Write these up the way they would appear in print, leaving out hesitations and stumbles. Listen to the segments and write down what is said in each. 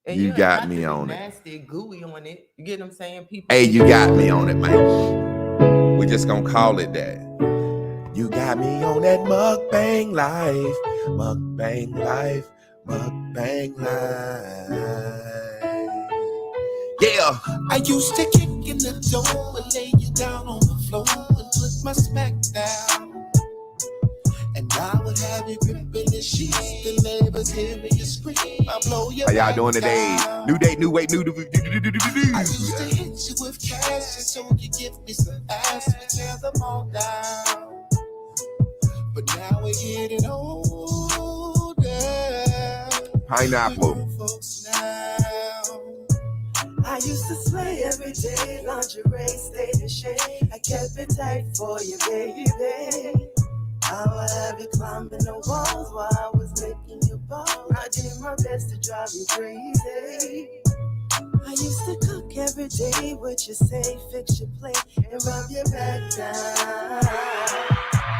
And You you ain't got got me to be on it. nasty, gooey on it. You get what I'm saying? People. Hey, you got me on it, man. We just gonna call it that. You got me on that mukbang life, mukbang life, mukbang life. Yeah. I used to kick in the door and lay you down on the floor and put my smack down. And I would have you gripping the sheets, the neighbors hearing you scream. I blow your How y'all doing today? down. New date, new weight, new. I used to hit you with cash so you give me some ass and tear them all down. But now we're getting older. Pineapple. Folks now. I used to slay every day, lingerie stayed in shade. I kept it tight for you, baby. I would have you climbing the walls while I was making you ball. I did my best to drive you crazy. I used to cook every day what you say, fix your plate and rub your back down.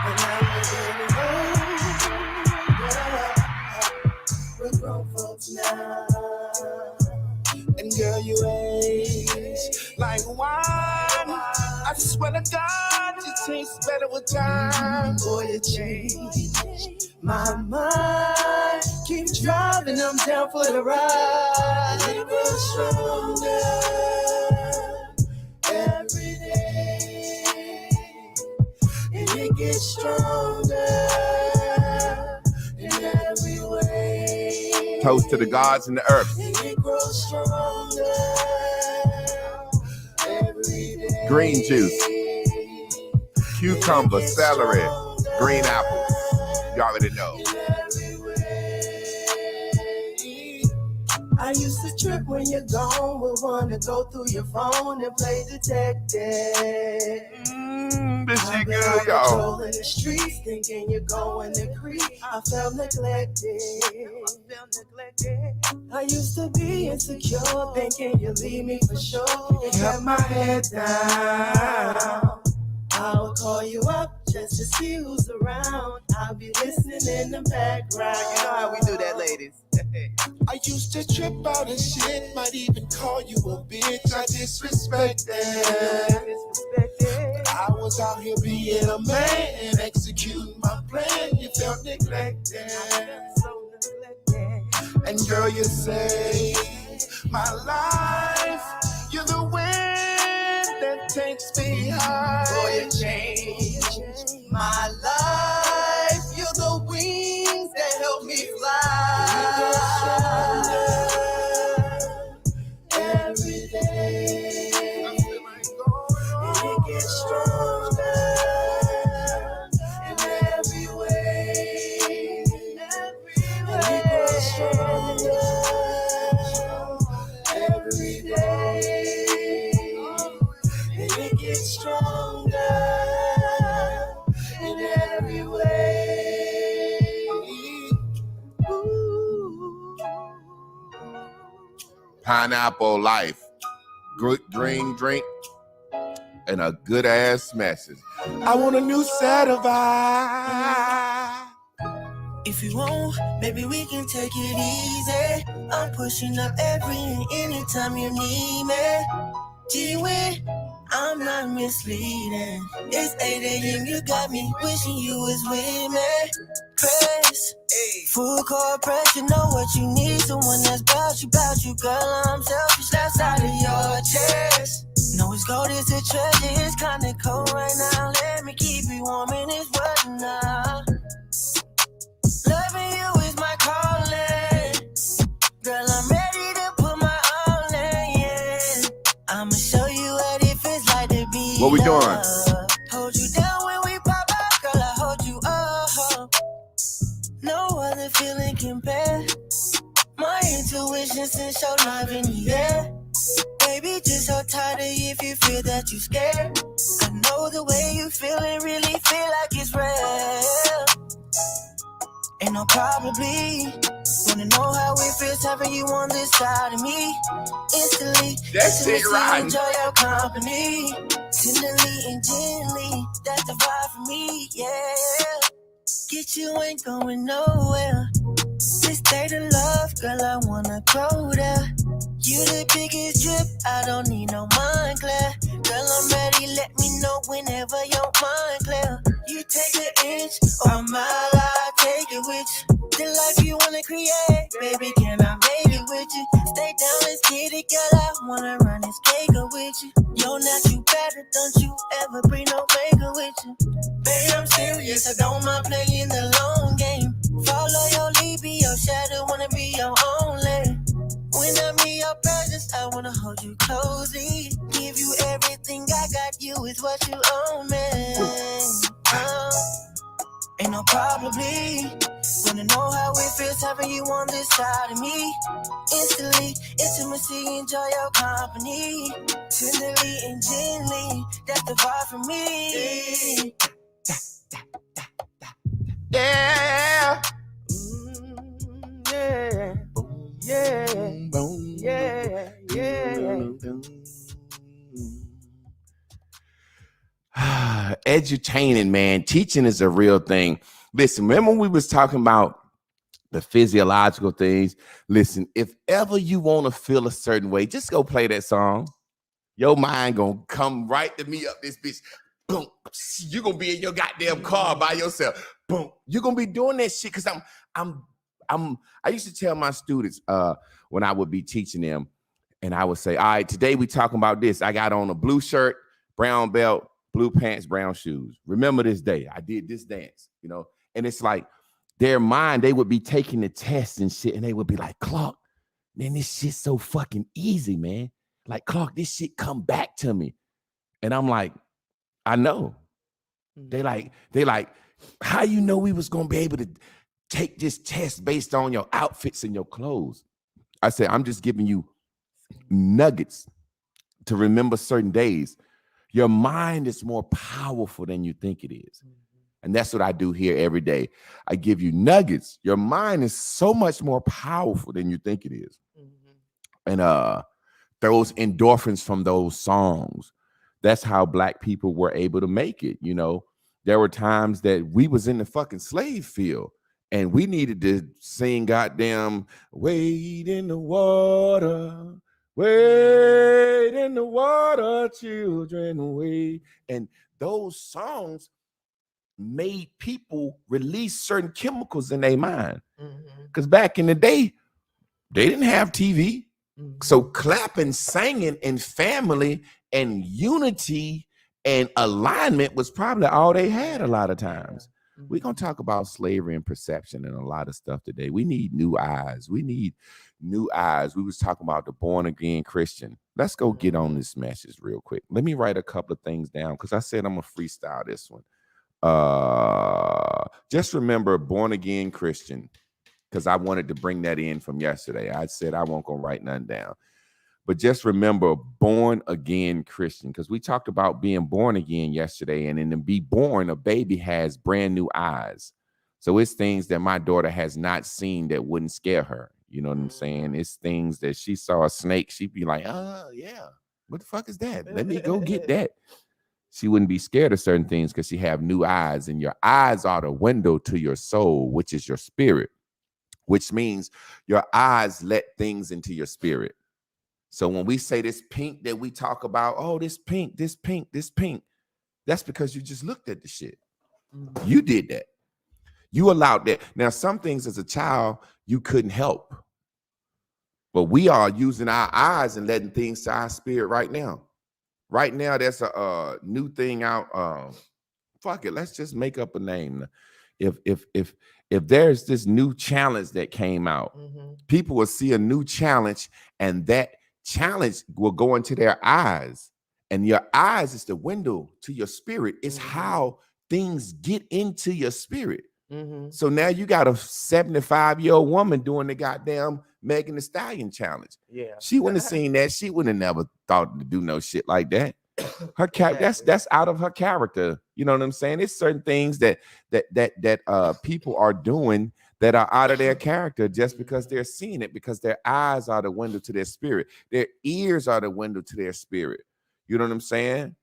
And now we're grown folks now. And girl, you age like wine. I swear to God, it tastes better with time. Boy, you change my mind. Keep driving, I'm down for the ride. It grows stronger every day, and it gets stronger in every way. Toast to the gods and the earth. And it grows stronger every day. Green juice, cucumber, celery, green apples. You already know. I used to trip when you're gone. Would wanna go through your phone and play detective. This I've shit been good, on y'all. patrol in the streets, thinking you're going to creep. I felt neglected. I used to be insecure, thinking you'd leave me for sure. And kept my head down. I would call you up just to see who's around. I'll be listening in the background. You know how we do that, ladies. I used to trip out and shit, might even call you a bitch. I disrespected. I was out here being a man, executing my plan. You felt neglected. And girl, you say, my life, you're the wind that takes me high. Boy, you change my life. You're the wings that help me fly. Every day, and it gets stronger in every way. And it grows stronger every day. And it gets stronger in every way. Ooh. Pineapple life, good green drink, and a good ass message. I want a new set of eyes. If you want, maybe we can take it easy. I'm pushing up every and anytime you need me. Gee, I'm not misleading. It's 8 a.m. You got me wishing you was with me. Chris, full court pressure, know what you need. Someone that's about you, girl. I'm selfish, that's out of your chest. No, it's gold, it's a treasure. It's kinda cold right now. Let me keep you warm in this weather now. Loving you is my calling. Girl, I'm ready to put my all in, yeah. I'ma show you what it feels like to be What we doing? loved. Hold you down when we pop out, girl, I hold you up. No other feeling compare. My intuition sends your love in the air. Baby, just so tired of you if you feel that you scared. I know the way you feeling really feel like it's real. Ain't no probably. Wanna know how it feels having you on this side of me. Instantly, That's it, right. enjoy your company. Tenderly and gently, that's the vibe for me, yeah. Get you ain't going nowhere. This state of love, girl, I wanna go there. whip, I don't need no mind clear. Girl, I'm ready, let me know whenever your mind clear. You take an inch or a mile, I take it with you. The life you wanna create, baby, can I make it with you? Stay down, let's get it, girl, I wanna run this cake with you. Yo, now you better, don't you ever bring no maker with you. Baby, I'm serious, I don't mind playing the long game. Follow your lead, be your shadow, wanna be your only. When I'm in your presence, I wanna hold you closely. Give you everything I got, you is what you own, man. Ain't no probably. Wanna know how it feels having you on this side of me. Instantly, intimacy, enjoy your company. Tenderly and gently, that's the vibe for me. Yeah. Yeah. Edutaining, man. Teaching is a real thing. Listen, remember when we was talking about the physiological things? Listen, if ever you want to feel a certain way, just go play that song. Your mind gonna come right to me up this bitch. Boom. You're gonna be in your goddamn car by yourself. Boom. You're gonna be doing that shit because I used to tell my students when I would be teaching them, and I would say, all right, today we talking about this. I got on a blue shirt, brown belt, blue pants, brown shoes. Remember this day. I did this dance, you know? And it's like their mind, they would be taking the test and shit, and they would be like, Clark, man, this shit's so fucking easy, man. Like, Clark, this shit come back to me. And I'm like, I know. They like, how you know we was gonna be able to take this test based on your outfits and your clothes? I said, I'm just giving you nuggets to remember certain days. Your mind is more powerful than you think it is. And that's what I do here every day. I give you nuggets. Your mind is so much more powerful than you think it is. And those endorphins from those songs, that's how Black people were able to make it. You know, there were times that we was in the fucking slave field and we needed to sing goddamn wade in the water, wade in the water, children, wade. And those songs made people release certain chemicals in their mind. Because back in the day, they didn't have TV. So clapping, singing, and family and unity and alignment was probably all they had a lot of times. We're going to talk about slavery and perception and a lot of stuff today. We need new eyes. We need new eyes. We was talking about the born again Christian. Let's go get on this message real quick. Let me write a couple of things down because I said I'm going to freestyle this one. Just remember born again Christian, because I wanted to bring that in from yesterday. I said I won't go write nothing down. But just remember born again Christian, because we talked about being born again yesterday. And in to be born, a baby has brand new eyes. So it's things that my daughter has not seen that wouldn't scare her. You know what I'm saying? It's things that she saw a snake. She'd be like, oh, yeah, what the fuck is that? Let me go get that. She wouldn't be scared of certain things because she have new eyes. And your eyes are the window to your soul, which is your spirit, which means your eyes let things into your spirit. So when we say this pink that we talk about, oh, this pink, this pink, this pink, that's because you just looked at the shit. You did that. You allowed that. Now, some things as a child, you couldn't help. But we are using our eyes and letting things to our spirit right now. Right now, there's a new thing out. Fuck it, let's just make up a name. If there's this new challenge that came out, people will see a new challenge, and that challenge will go into their eyes. And your eyes is the window to your spirit. It's how things get into your spirit. So now you got a 75-year-old woman doing the goddamn Megan Thee Stallion challenge. Yeah, she wouldn't have seen that. She would have never thought to do no shit like that. Her that's out of her character. You know what I'm saying? It's certain things that people are doing that are out of their character just because they're seeing it, because their eyes are the window to their spirit. Their ears are the window to their spirit. You know what I'm saying?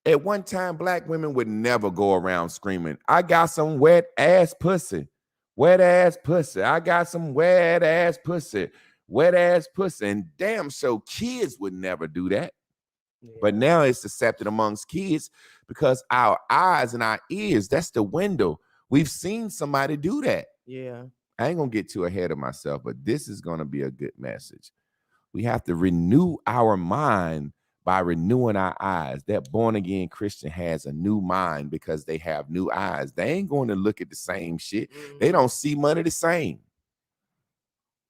At one time, Black women would never go around screaming, I got some wet ass pussy. Wet ass pussy. I got some wet ass pussy. wet ass pussy, and damn sure kids would never do that. Yeah. But now it's accepted amongst kids because our eyes and our ears, that's the window. We've seen somebody do that. Yeah. I ain't gonna get too ahead of myself, but this is gonna be a good message. We have to renew our mind by renewing our eyes. That born again Christian has a new mind because they have new eyes. They ain't going to look at the same shit. They don't see money the same.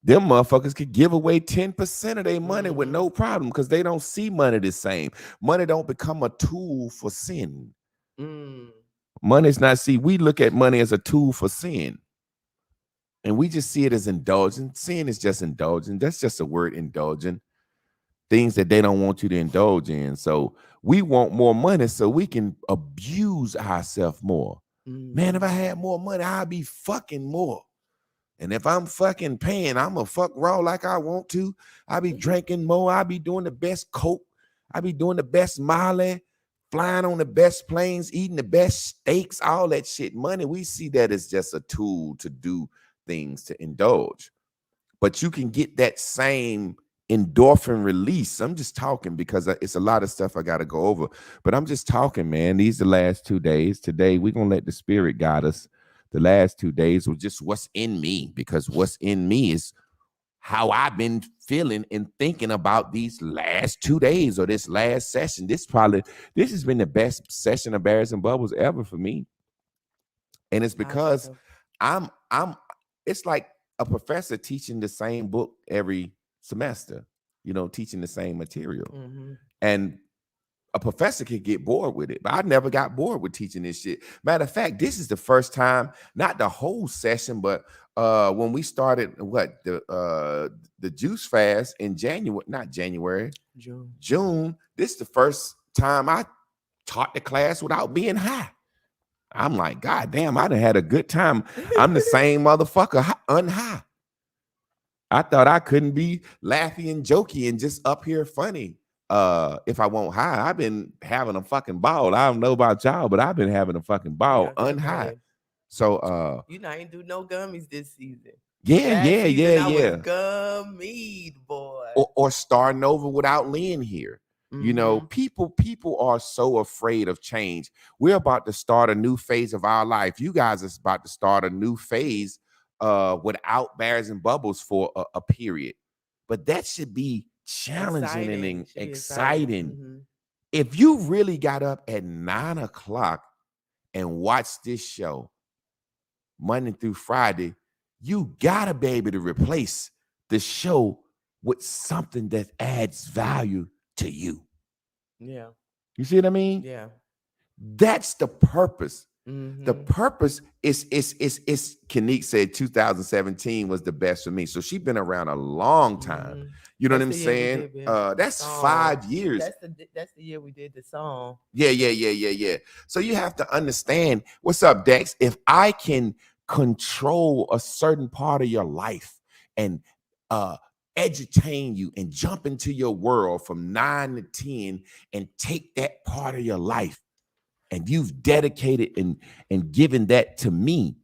Them motherfuckers could give away 10% of their money with no problem because they don't see money the same. Money don't become a tool for sin. Money's not, see, we look at money as a tool for sin. And we just see it as indulgent. Sin is just indulgent. That's just a word, indulgent. Things that they don't want you to indulge in. So we want more money so we can abuse ourselves more. Man, if I had more money, I'd be fucking more. And if I'm fucking paying, I'm a fuck raw like I want to. I be drinking more. I be doing the best coke. I be doing the best Molly, flying on the best planes, eating the best steaks, all that shit. Money, we see that as just a tool to do things, to indulge. But you can get that same endorphin release. I'm just talking because it's a lot of stuff I got to go over. But I'm just talking, man. These are the last 2 days. Today, we're going to let the spirit guide us. The last 2 days was just what's in me, because what's in me is how I've been feeling and thinking about these last 2 days or this last session. This has been the best session of Bears and Bubbles ever for me. And it's because it's like a professor teaching the same book every semester, teaching the same material. And a professor could get bored with it, but I never got bored with teaching this shit. Matter of fact, this is the first time, not the whole session, but when we started the juice fast in June. This is the first time I taught the class without being high. I'm like, God damn, I done had a good time. I'm the same motherfucker unhigh. I thought I couldn't be laughy and jokey and just up here funny. If I won't high, I've been having a fucking ball. I don't know about y'all, but I've been having a fucking ball unhigh. So I ain't do no gummies this season. Yeah. I was gummied, boy. Or starting over without Lynn here. People are so afraid of change. We're about to start a new phase of our life. You guys are about to start a new phase without Bears and Bubbles for a period. But that should be challenging and exciting. If you really got up at 9 o'clock and watched this show Monday through Friday, you gotta be able to replace the show with something that adds value to you. Yeah. You see what I mean? Yeah. That's the purpose. The purpose is Kanique said 2017 was the best for me. So she's been around a long time. You know what I'm saying? That's 5 years. That's the year we did the song. Yeah. So you have to understand, what's up, Dex? If I can control a certain part of your life and edutain you and jump into your world from 9 to 10 and take that part of your life, and you've dedicated and given that to me,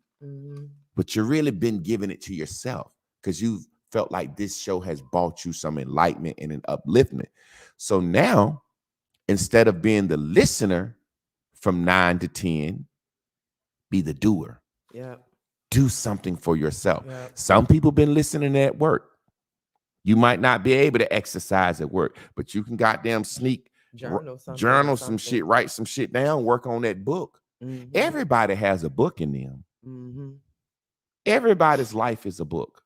but you really been giving it to yourself because you've felt like this show has brought you some enlightenment and an upliftment. So now, instead of being the listener from 9 to 10, be the doer. Yeah. Do something for yourself. Yeah. Some people been listening at work. You might not be able to exercise at work, but you can goddamn sneak journal some shit, write some shit down, work on that book. Everybody has a book in them. Everybody's life is a book.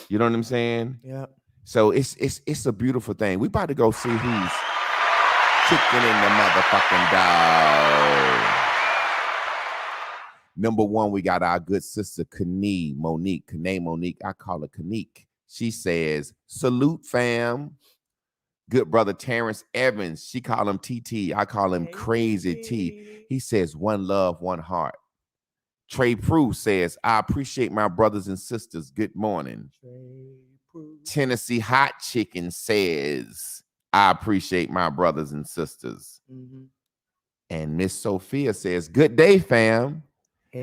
You know what I'm saying? Yeah. So it's a beautiful thing. We about to go see who's kicking in the motherfucking dog. Number one, we got our good sister Monique. I call her Kanique. She says, salute, fam. Good brother Terrence Evans. She call him TT. I call him Crazy T. He says, one love, one heart. Trey Prue says, I appreciate my brothers and sisters. Good morning. Tennessee Hot Chicken says, I appreciate my brothers and sisters. And Miss Sophia says, good day, fam.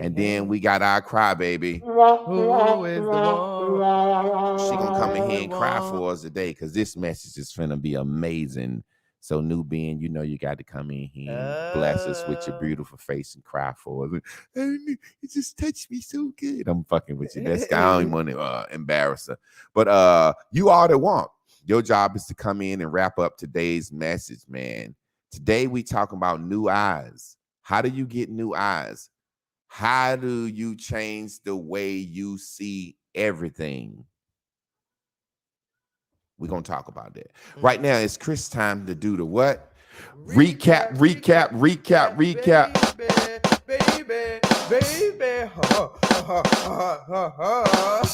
And then we got our crybaby. Who is the one? She gonna come in here and cry for us today because this message is finna be amazing. So, Nubian, you know you got to come in here and bless us with your beautiful face and cry for us. It just touched me so good. I'm fucking with you. That's I don't even want to embarrass her. But you all that want. Your job is to come in and wrap up today's message, man. Today we talking about new eyes. How do you get new eyes? How do you change the way you see everything? We're going to talk about that. Right now, it's Chris time to do the what? Recap. Baby.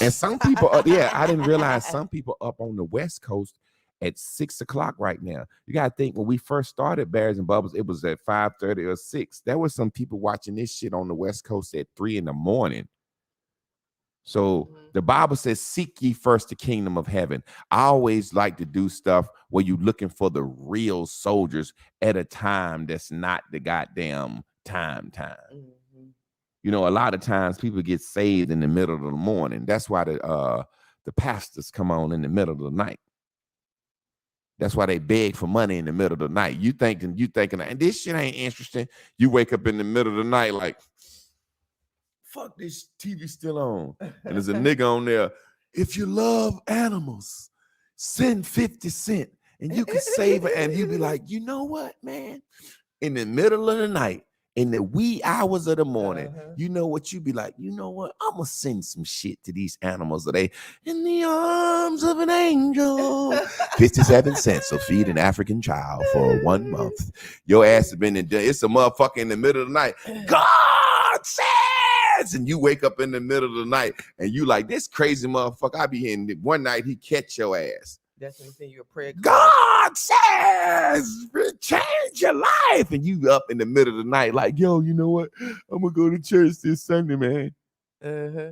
And some people, I didn't realize some people up on the West Coast at 6 o'clock right now. You got to think when we first started Bears and Bubbles, it was at 5:30 or 6. There were some people watching this shit on the West Coast at 3 in the morning. So the Bible says, seek ye first the kingdom of heaven. I always like to do stuff where you're looking for the real soldiers at a time that's not the goddamn time. You know, a lot of times people get saved in the middle of the morning. That's why the pastors come on in the middle of the night. That's why they beg for money in the middle of the night. You thinking, and this shit ain't interesting. You wake up in the middle of the night like, fuck, this TV still on. And there's a nigga on there. If you love animals, send 50 cents and you can save it. And you be like, you know what, man? In the middle of the night, in the wee hours of the morning, you know what? You be like, you know what? I'm going to send some shit to these animals today. In the arms of an angel. 57 cents will feed an African child for 1 month. Your ass has been in there. It's a motherfucker in the middle of the night. God said. And you wake up in the middle of the night and you like, this crazy motherfucker. I be in one night, he catch your ass. That's when he send you a prayer. God says, change your life. And you up in the middle of the night like, yo, you know what? I'm going to go to church this Sunday, man.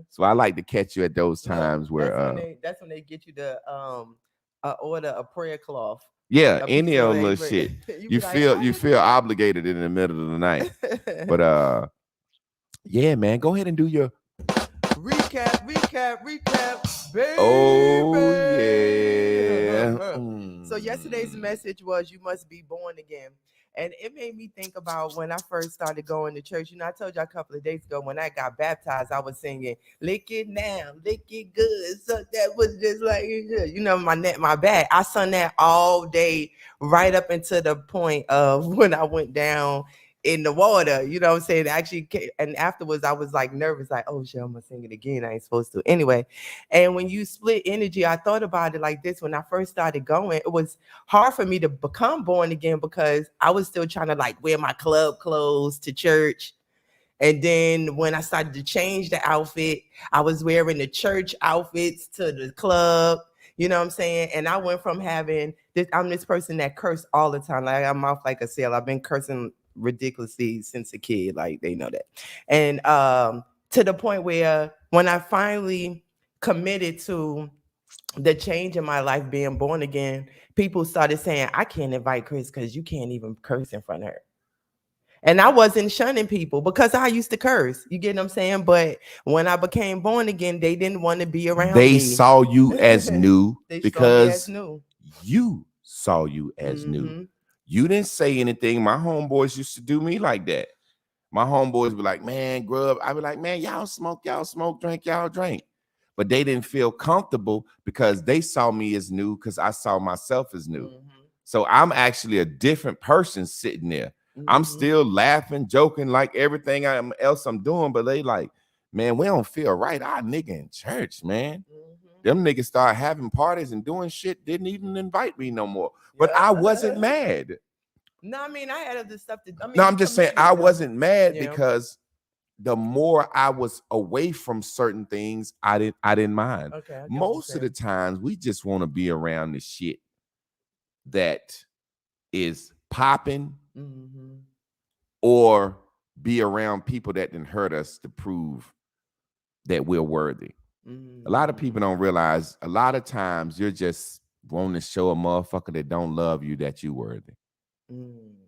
So I like to catch you at those times where. That's when they get you to order a prayer cloth. Yeah, any of little shit. You feel obligated in the middle of the night. But yeah, man, go ahead and do your recap, baby. Oh yeah. So yesterday's message was you must be born again. And it made me think about when I first started going to church. You know, I told you a couple of days ago when I got baptized, I was singing, lick it now, lick it good. So that was just like, you know, my back. I sung that all day right up until the point of when I went down in the water, you know what I'm saying? Actually, and afterwards I was like nervous, like, oh shit, I'm gonna sing it again. I ain't supposed to. Anyway, and when you split energy, I thought about it like this. When I first started going, it was hard for me to become born again because I was still trying to like wear my club clothes to church. And then when I started to change the outfit, I was wearing the church outfits to the club. You know what I'm saying? And I went from having this, I'm this person that cursed all the time. Like I got my mouth like a sail. I've been cursing ridiculously since a kid, like they know that. And to the point where when I finally committed to the change in my life, being born again, people started saying, I can't invite Chris because you can't even curse in front of her. And I wasn't shunning people because I used to curse. You get what I'm saying? But when I became born again, they didn't want to be around me. They saw you as new because saw new. You saw you as new. You didn't say anything. My homeboys used to do me like that. My homeboys be like, man, grub. I be like, man, y'all smoke, drink, y'all drink. But they didn't feel comfortable because they saw me as new because I saw myself as new. So I'm actually a different person sitting there. I'm still laughing, joking like everything else I'm doing. But they like, man, we don't feel right. Our nigga in church, man. Them niggas start having parties and doing shit, didn't even invite me no more. But I wasn't mad. No, I mean, I had other stuff to do. No, I'm just saying I wasn't mad because the more I was away from certain things, I didn't mind. Okay, most of the times we just want to be around the shit that is popping or be around people that didn't hurt us to prove that we're worthy. A lot of people don't realize a lot of times you're just wanting to show a motherfucker that don't love you that you worthy.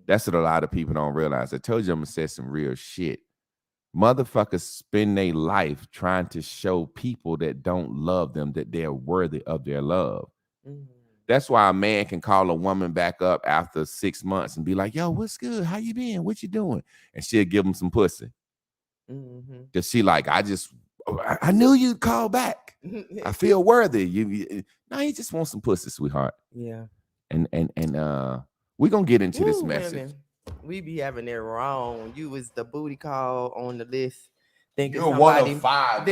That's what a lot of people don't realize. I told you I'm gonna say some real shit. Motherfuckers spend their life trying to show people that don't love them that they're worthy of their love. Mhm. That's why a man can call a woman back up after 6 months and be like, yo, what's good? How you been? What you doing? And she'll give him some pussy. Mhm. Cause she like, I knew you'd call back. I feel worthy. No, you just want some pussy, sweetheart. Yeah. And we're gonna get into this Woo, message. women, we be having it wrong. You was the booty call on the list. Thinking You're somebody, one of 5.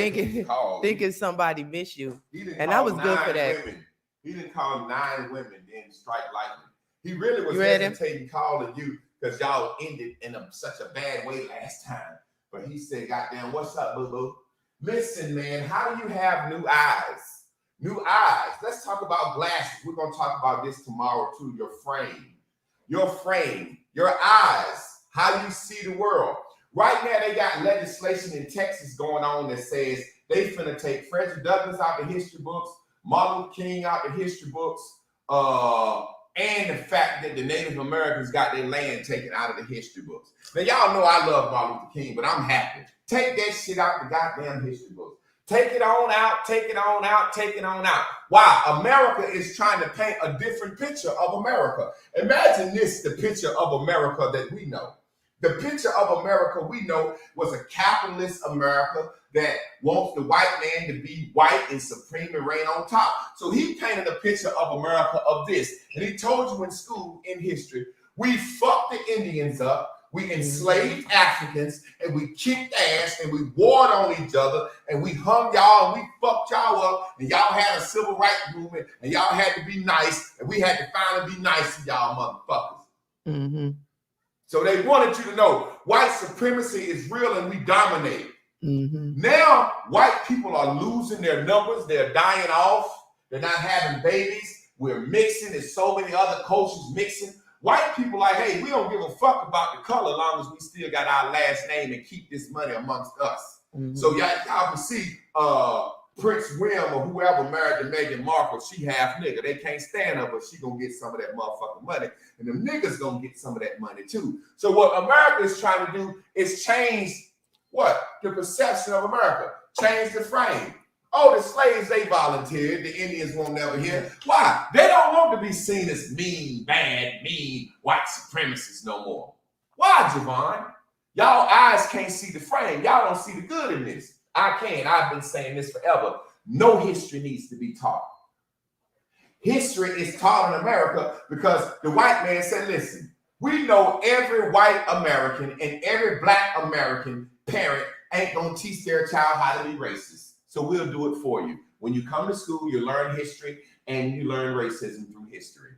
thinking somebody miss you. And And I was good for that. Women. He didn't call 9 women, then strike lightning. He really was You ready? hesitating calling you because y'all ended in such a bad way last time. But he said, goddamn, what's up, boo-boo? Listen, man, how do you have new eyes? New eyes. Let's talk about glasses. We're going to talk about this tomorrow, too. Your frame, your eyes, how you see the world. Right now, they got legislation in Texas going on that says they finna take Frederick Douglass out the history books, Martin Luther King out the history books, and the fact that the Native Americans got their land taken out of the history books. Now, y'all know I love Martin Luther King, but I'm happy. Take that shit out the goddamn history books. Take it on out, take it on out, take it on out. Why? America is trying to paint a different picture of America. Imagine this, the picture of America that we know. The picture of America we know was a capitalist America that wants the white man to be white and supreme and reign on top. So he painted a picture of America of this. And he told you in school in history, we fucked the Indians up, we enslaved Africans, and we kicked ass, and we warred on each other, and we hung y'all, and we fucked y'all up, and y'all had a civil rights movement, and y'all had to be nice, and we had to finally be nice to y'all motherfuckers. Mm-hmm. So they wanted you to know white supremacy is real and we dominate. Mm-hmm. Now, white people are losing their numbers. They're dying off. They're not having babies. We're mixing. There's so many other cultures mixing. White people like, hey, we don't give a fuck about the color as long as we still got our last name and keep this money amongst us. Mm-hmm. So y'all can see Prince William or whoever married to Meghan Markle, she half nigga. They can't stand her, but she gonna get some of that motherfucking money. And them niggas gonna get some of that money too. So what America is trying to do is change what? The perception of America. Change the frame. Oh, the slaves, they volunteered. The Indians won't never hear. Why? They don't want to be seen as mean, bad, mean, white supremacists no more. Why, Javon? Y'all eyes can't see the frame. Y'all don't see the good in this. I can. I've been saying this forever. No history needs to be taught. History is taught in America because the white man said, listen, we know every white American and every black American parent ain't going to teach their child how to be racist. So we'll do it for you. When you come to school, you learn history and you learn racism through history.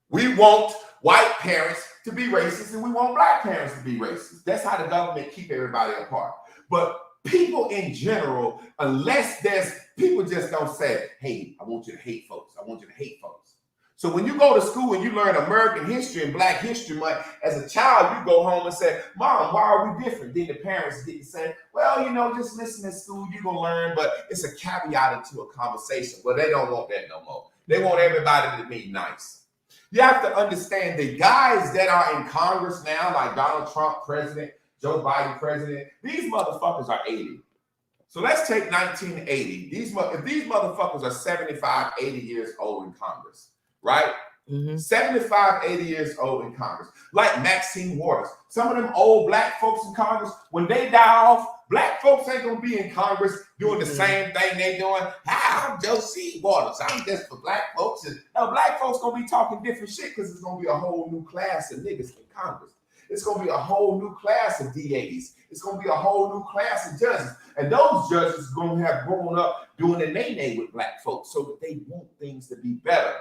We want white parents to be racist and we want black parents to be racist. That's how the government keep everybody apart. But people in general, unless there's people just don't say, hey, I want you to hate folks. I want you to hate folks. So when you go to school and you learn American history and Black History Month, as a child, you go home and say, Mom, why are we different? Then the parents get to say, well, you know, just listen to school, you're going to learn, but it's a caveat to a conversation. Well, they don't want that no more. They want everybody to be nice. You have to understand the guys that are in Congress now, like Donald Trump, president, Joe Biden, president, these motherfuckers are 80. So let's take 1980. If these motherfuckers are 75, 80 years old in Congress, right? Mm-hmm. 75, 80 years old in Congress. Like Maxine Waters. Some of them old black folks in Congress, when they die off, black folks ain't going to be in Congress doing the same thing they doing. Hi, I'm Josie Waters. I'm just for black folks. And no, black folks going to be talking different shit because it's going to be a whole new class of niggas in Congress. It's going to be a whole new class of DAs. It's going to be a whole new class of judges. And those judges are going to have grown up doing the nay-nay with black folks so that they want things to be better.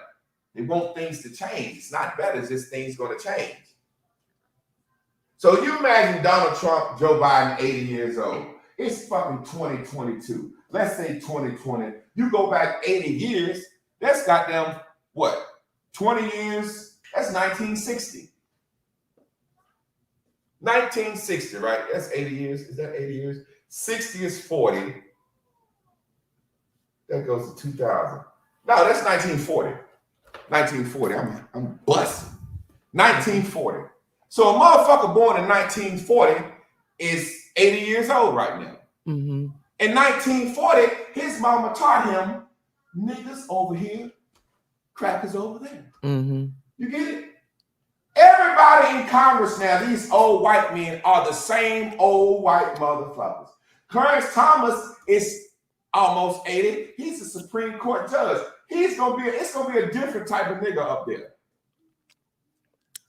They want things to change. It's not better, it's just things going to change. So you imagine Donald Trump, Joe Biden, 80 years old. It's fucking 2022. Let's say 2020. You go back 80 years, that's goddamn, what, 20 years? That's 1960. 1960, right? That's 80 years. Is that 80 years? 60 is 40. That goes to 2000. No, that's 1940. 1940. I'm busting. 1940. So a motherfucker born in 1940 is 80 years old right now. Mm-hmm. In 1940, his mama taught him, niggas over here, crackers over there. Mm-hmm. You get it? Everybody in Congress now, these old white men are the same old white motherfuckers. Clarence Thomas is almost 80. He's a Supreme Court judge. It's gonna be a different type of nigga up there.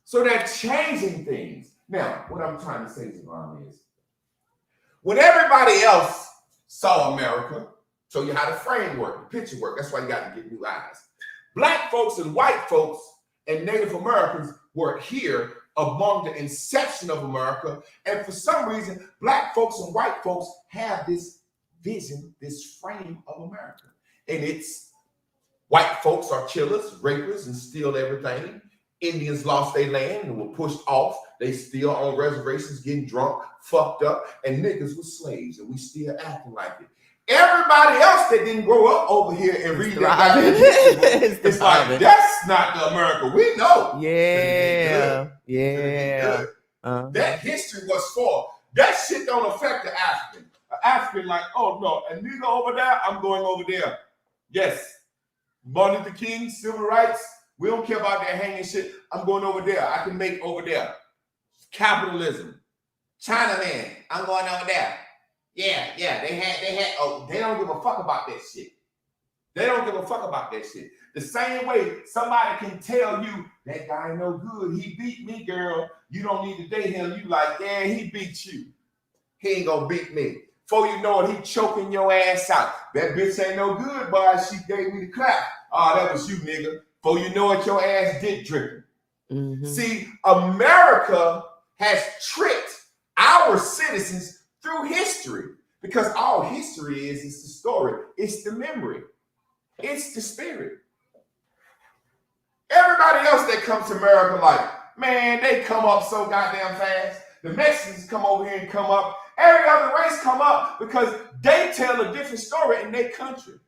So they're changing things. Now, what I'm trying to say, Javon, is when everybody else saw America, show you how the frame work, the picture work. That's why you got to get new eyes. Black folks and white folks and Native Americans were here among the inception of America. And for some reason, black folks and white folks have this vision, this frame of America. And it's white folks are killers, rapists, and steal everything. Indians lost their land and were pushed off. They still on reservations getting drunk, fucked up, and niggas were slaves, and we still acting like it. Everybody else that didn't grow up over here and read that, it's like, that's not the America we know. Yeah. Yeah. That history was for. That shit don't affect the African. An African like, oh no, a nigga over there, I'm going over there. Yes. Martin Luther King, civil rights, we don't care about that hanging shit. I'm going over there. I can make over there. Capitalism. Chinaman, I'm going over there. Yeah, they had, they don't give a fuck about that shit. They don't give a fuck about that shit. The same way somebody can tell you, that guy no good, he beat me, girl. You don't need to date him. You like, yeah, he beat you. He ain't gonna beat me. Before you know it, he choking your ass out. That bitch ain't no good, boy. She gave me the clap. Oh, that was you, nigga. Before you know it, your ass dick dripping. Mm-hmm. See, America has tricked our citizens through history, because all history is the story. It's the memory. It's the spirit. Everybody else that comes to America, like, man, they come up so goddamn fast. The Mexicans come over here and come up. Every other race come up because they tell a different story in their country.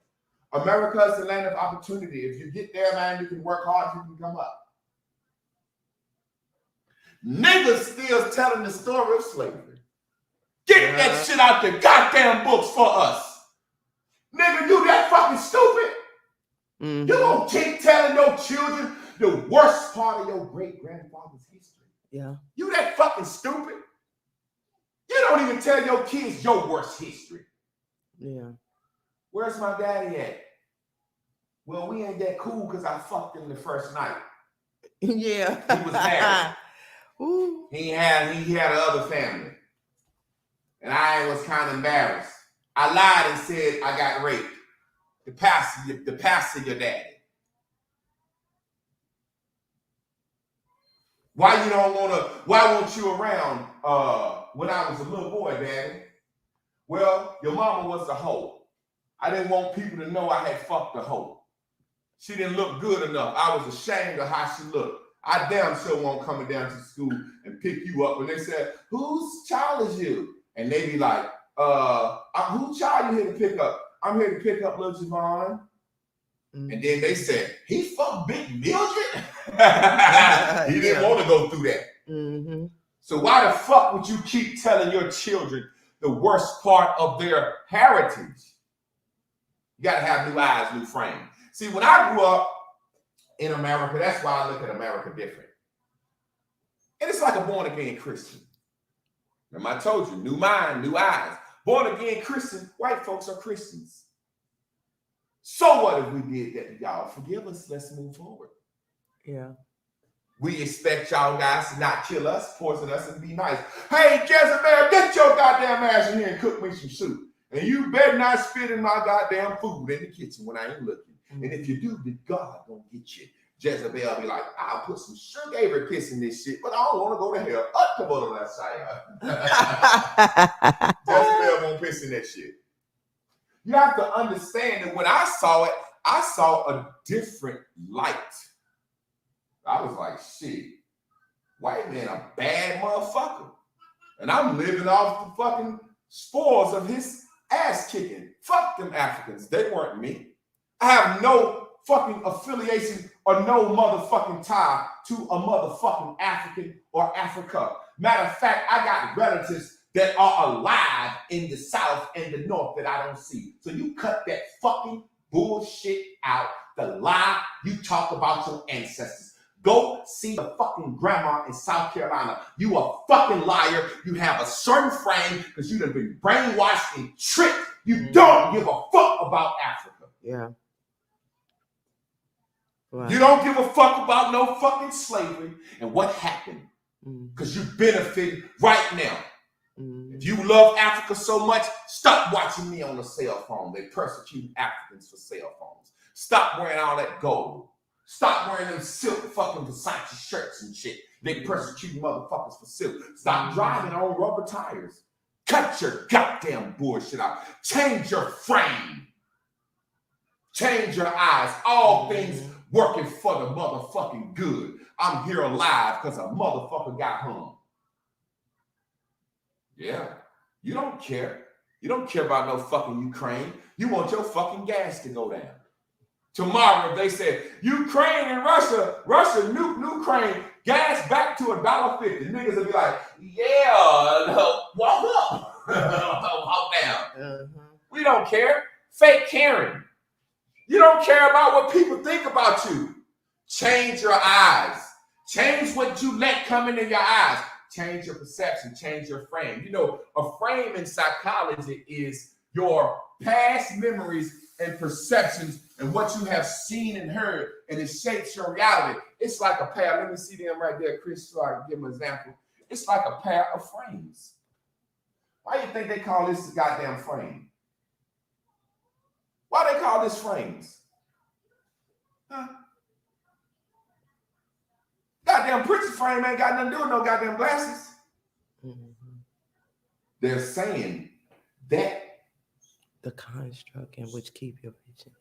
America is the land of opportunity. If you get there, man, you can work hard, you can come up. Niggas still telling the story of slavery. Get that shit out the goddamn books for us. Nigga, you that fucking stupid. Mm-hmm. You gonna keep telling your children the worst part of your great-grandfather's history. Yeah. You that fucking stupid. You don't even tell your kids your worst history. Yeah. Where's my daddy at? Well, we ain't that cool because I fucked him the first night. Yeah. He was married. Ooh. He had another family. And I was kind of embarrassed. I lied and said I got raped. The pastor, your daddy. Why weren't you around when I was a little boy, daddy? Well, your mama was a hoe. I didn't want people to know I had fucked a hoe. She didn't look good enough. I was ashamed of how she looked. I damn sure won't coming down to school and pick you up. And they said, whose child is you? And they be like, whose child you here to pick up? I'm here to pick up little Javon. Mm-hmm. And then they said, he fucked Big Mildred? He didn't want to go through that. Mm-hmm. So why the fuck would you keep telling your children the worst part of their heritage? You got to have new eyes, new frame. See, when I grew up in America, that's why I look at America different. And it's like a born-again Christian. Remember, I told you, new mind, new eyes. Born-again Christian, white folks are Christians. So what if we did that? Y'all forgive us, let's move forward. Yeah. We expect y'all guys to not kill us, poison us, and be nice. Hey, Jezebel, get your goddamn ass in here and cook me some soup. And you better not spit in my goddamn food in the kitchen when I ain't looking. Mm-hmm. And if you do, then God gonna get you. Jezebel be like, I'll put some sugar every piss in this shit, but I don't want to go to hell. Up to go to that side. Jezebel won't piss in that shit. You have to understand that when I saw it, I saw a different light. I was like, shit, white man a bad motherfucker. And I'm living off the fucking spores of his ass kicking. Fuck them Africans. They weren't me. I have no fucking affiliation or no motherfucking tie to a motherfucking African or Africa. Matter of fact, I got relatives that are alive in the South and the North that I don't see. So you cut that fucking bullshit out, the lie you talk about your ancestors. Go see the fucking grandma in South Carolina. You a fucking liar. You have a certain frame because you done been brainwashed and tricked. You don't give a fuck about Africa. Yeah. Wow. You don't give a fuck about no fucking slavery and what happened. Because you benefit right now. If you love Africa so much, stop watching me on the cell phone. They persecute Africans for cell phones. Stop wearing all that gold. Stop wearing them silk fucking Versace shirts and shit. They persecute motherfuckers for silk. Stop driving on rubber tires. Cut your goddamn bullshit out. Change your frame. Change your eyes. All things working for the motherfucking good. I'm here alive because a motherfucker got hung. Yeah, you don't care. You don't care about no fucking Ukraine. You want your fucking gas to go down. Tomorrow, if they said, Ukraine and Russia nuke Ukraine, gas back to $1.50. Niggas will be like, yeah, no, walk up. Walk down. We don't care. Fake caring. You don't care about what people think about you. Change your eyes. Change what you let come into your eyes. Change your perception. Change your frame. You know, a frame in psychology is your past memories and perceptions and what you have seen and heard, and it shapes your reality. It's like a pair. Let me see them right there, Chris, so I can give them an example. It's like a pair of frames. Why do you think they call this a goddamn frame? Why they call this frames? Huh? Goddamn picture frame ain't got nothing to do with no goddamn glasses. They're saying that the construct in which keep your vision.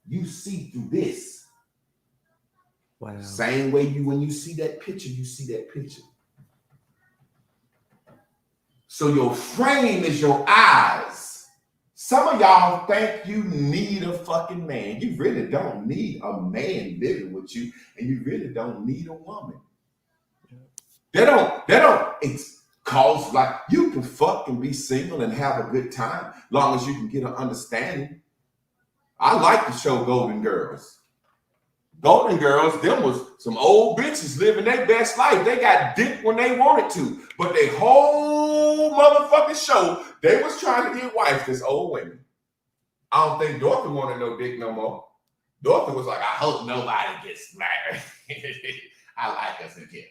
You see through this. Wow. Same way when you see that picture, you see that picture. So your frame is your eyes. Some of y'all think you need a fucking man. You really don't need a man living with you, and you really don't need a woman. They don't, it's cause like you can fuck and be single and have a good time long as you can get an understanding. I like the show Golden Girls. Golden Girls, them was some old bitches living their best life. They got dick when they wanted to, but they whole motherfucking show, they was trying to get wives, this old women. I don't think Dorothy wanted no dick no more. Dorothy was like, I hope nobody gets married. I like us in here.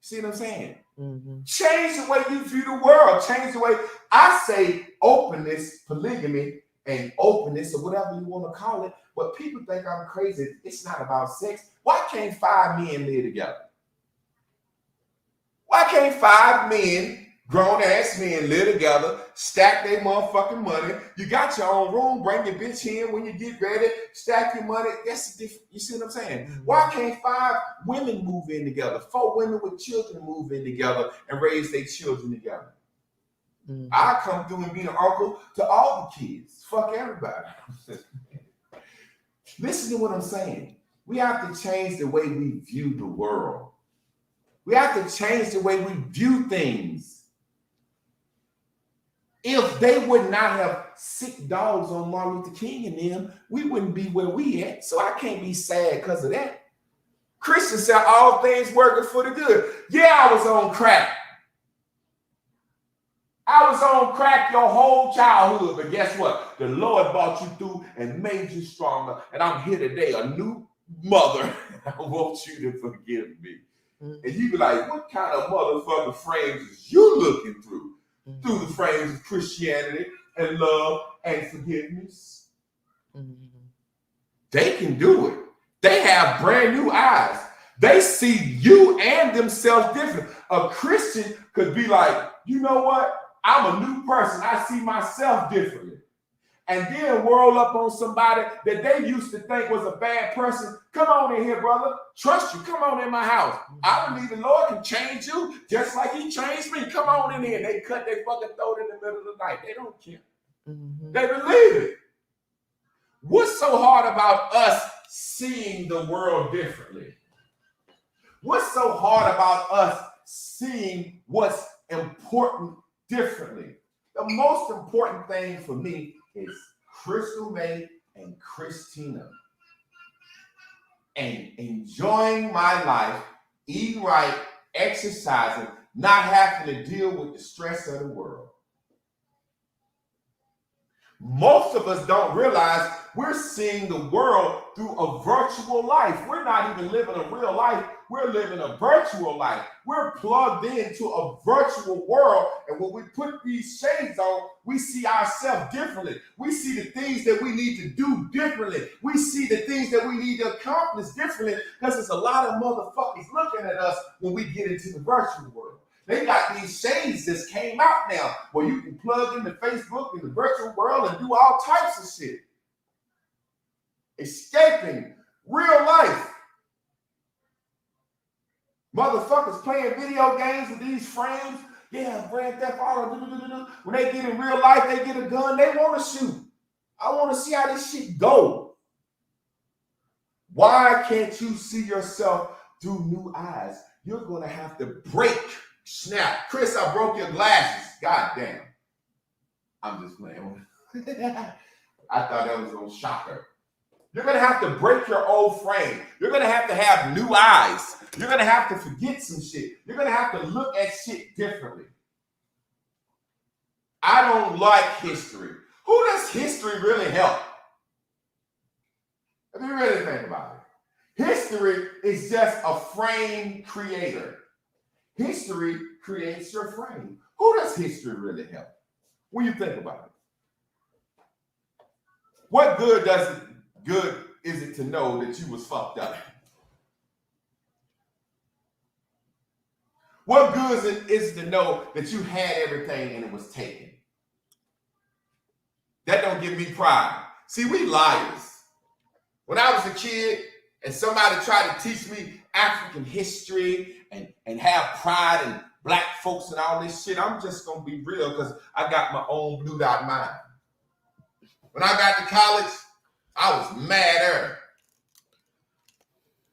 See what I'm saying? Change the way you view the world. Change the way I say openness, polygamy, and openness, or whatever you want to call it. But people think I'm crazy. It's not about sex. Why can't 5 men live together? Why can't 5 men, grown-ass men, live together, stack their motherfucking money? You got your own room. Bring your bitch in when you get ready. Stack your money. That's different. You see what I'm saying? Why can't 5 women move in together? 4 women with children move in together and raise their children together. I come through and be an uncle to all the kids. Fuck everybody. Listen to what I'm saying. We have to change the way we view the world. We have to change the way we view things. If they would not have sick dogs on Martin Luther King and them, we wouldn't be where we at. So I can't be sad because of that. Christians say all things working for the good. Yeah, I was on crack. I was on crack your whole childhood, but guess what? The Lord brought you through and made you stronger. And I'm here today, a new mother. I want you to forgive me. And you be like, what kind of motherfucking frames is you looking through? Through the frames of Christianity and love and forgiveness. They can do it. They have brand new eyes. They see you and themselves different. A Christian could be like, you know what? I'm a new person. I see myself differently. And then whirl up on somebody that they used to think was a bad person. Come on in here, brother. Trust you. Come on in my house. I believe the Lord can change you just like he changed me. Come on in here. They cut their fucking throat in the middle of the night. They don't care. They believe it. What's so hard about us seeing the world differently? What's so hard about us seeing what's important differently. The most important thing for me is Crystal May and Christina. And enjoying my life, eating right, exercising, not having to deal with the stress of the world. Most of us don't realize we're seeing the world through a virtual life. We're not even living a real life. We're living a virtual life. We're plugged into a virtual world. And when we put these shades on, we see ourselves differently. We see the things that we need to do differently. We see the things that we need to accomplish differently because there's a lot of motherfuckers looking at us when we get into the virtual world. They got these shades that came out now where you can plug into Facebook in the virtual world and do all types of shit. Escaping real life. Motherfuckers playing video games with these friends. Yeah, Grand Theft Auto. When they get in real life, they get a gun. They want to shoot. I want to see how this shit go. Why can't you see yourself through new eyes? You're going to have to break. Snap. Chris, I broke your glasses. God damn. I'm just playing. I thought that was going to shock her. You're going to have to break your old frame. You're going to have new eyes. You're going to have to forget some shit. You're going to have to look at shit differently. I don't like history. Who does history really help? If you really think about it. History is just a frame creator. History creates your frame. Who does history really help? When you think about it. What good is it to know that you was fucked up? What good is it to know that you had everything and it was taken? That don't give me pride. See, we liars. When I was a kid and somebody tried to teach me African history and have pride in black folks and all this shit, I'm just gonna be real because I got my own blue dot mind. When I got to college, I was madder.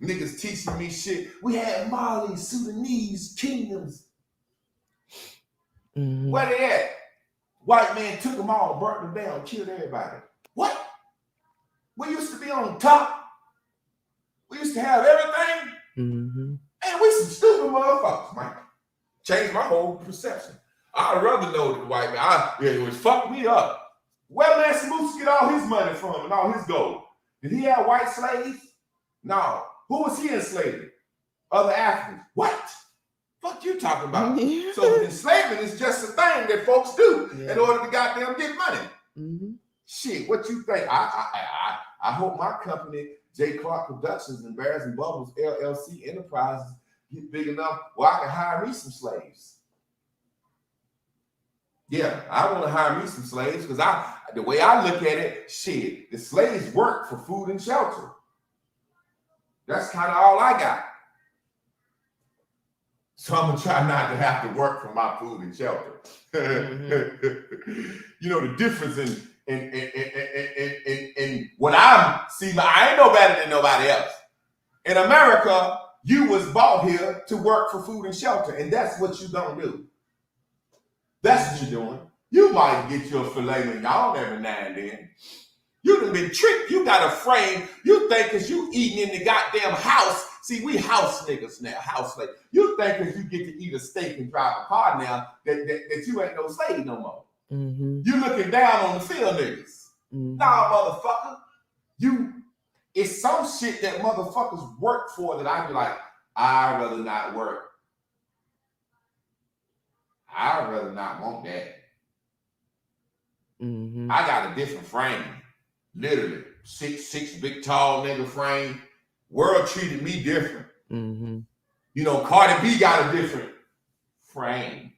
Niggas teaching me shit. We had Mali, Sudanese kingdoms. Mm-hmm. Where they at? White man took them all, burnt them down, killed everybody. What? We used to be on top. We used to have everything. Mm-hmm. Man, we some stupid motherfuckers, man. Changed my whole perception. I'd rather know that the white man, it was fucked me up. Where man Smoots get all his money from and all his gold? Did he have white slaves? No. Who was he enslaving? Other Africans. What? Fuck you talking about? So enslavement is just a thing that folks do in order to goddamn get money. Mm-hmm. Shit, what you think? I hope my company, J. Clark Productions and Bears and Bubbles LLC Enterprises get big enough where I can hire me some slaves. Yeah, I want to hire me some slaves because the way I look at it, shit, the slaves work for food and shelter. That's kind of all I got. So I'm gonna try not to have to work for my food and shelter. Mm-hmm. You know the difference in what I see. I ain't no better than nobody else. In America, you was bought here to work for food and shelter, and that's what you don't do. That's what you're doing. You might get your filet mignon every now and then. You done been tricked. You got a frame. You think because you eating in the goddamn house. See, we house niggas now, house slave. You think because you get to eat a steak and drive a car now that you ain't no slave no more. Mm-hmm. You looking down on the field niggas. Mm-hmm. Nah, motherfucker. It's some shit that motherfuckers work for that I be like, I'd rather not work. I'd rather not want that. Mm-hmm. I got a different frame. Literally, 6'6" big tall nigga frame. World treated me different. Mm-hmm. You know, Cardi B got a different frame.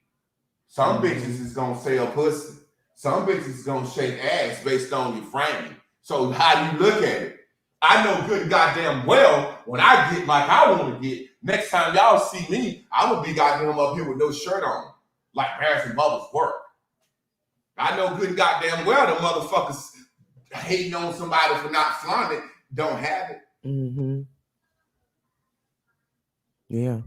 Some bitches is gonna sell pussy. Some bitches is gonna shake ass based on your frame. So how you look at it? I know good goddamn well when I get like I want to get, next time y'all see me, I'm gonna be goddamn up here with no shirt on, like Bears and Bubbles work. I know good goddamn well the motherfuckers hating on somebody for not flaunting it don't have it. Mm-hmm. Yeah.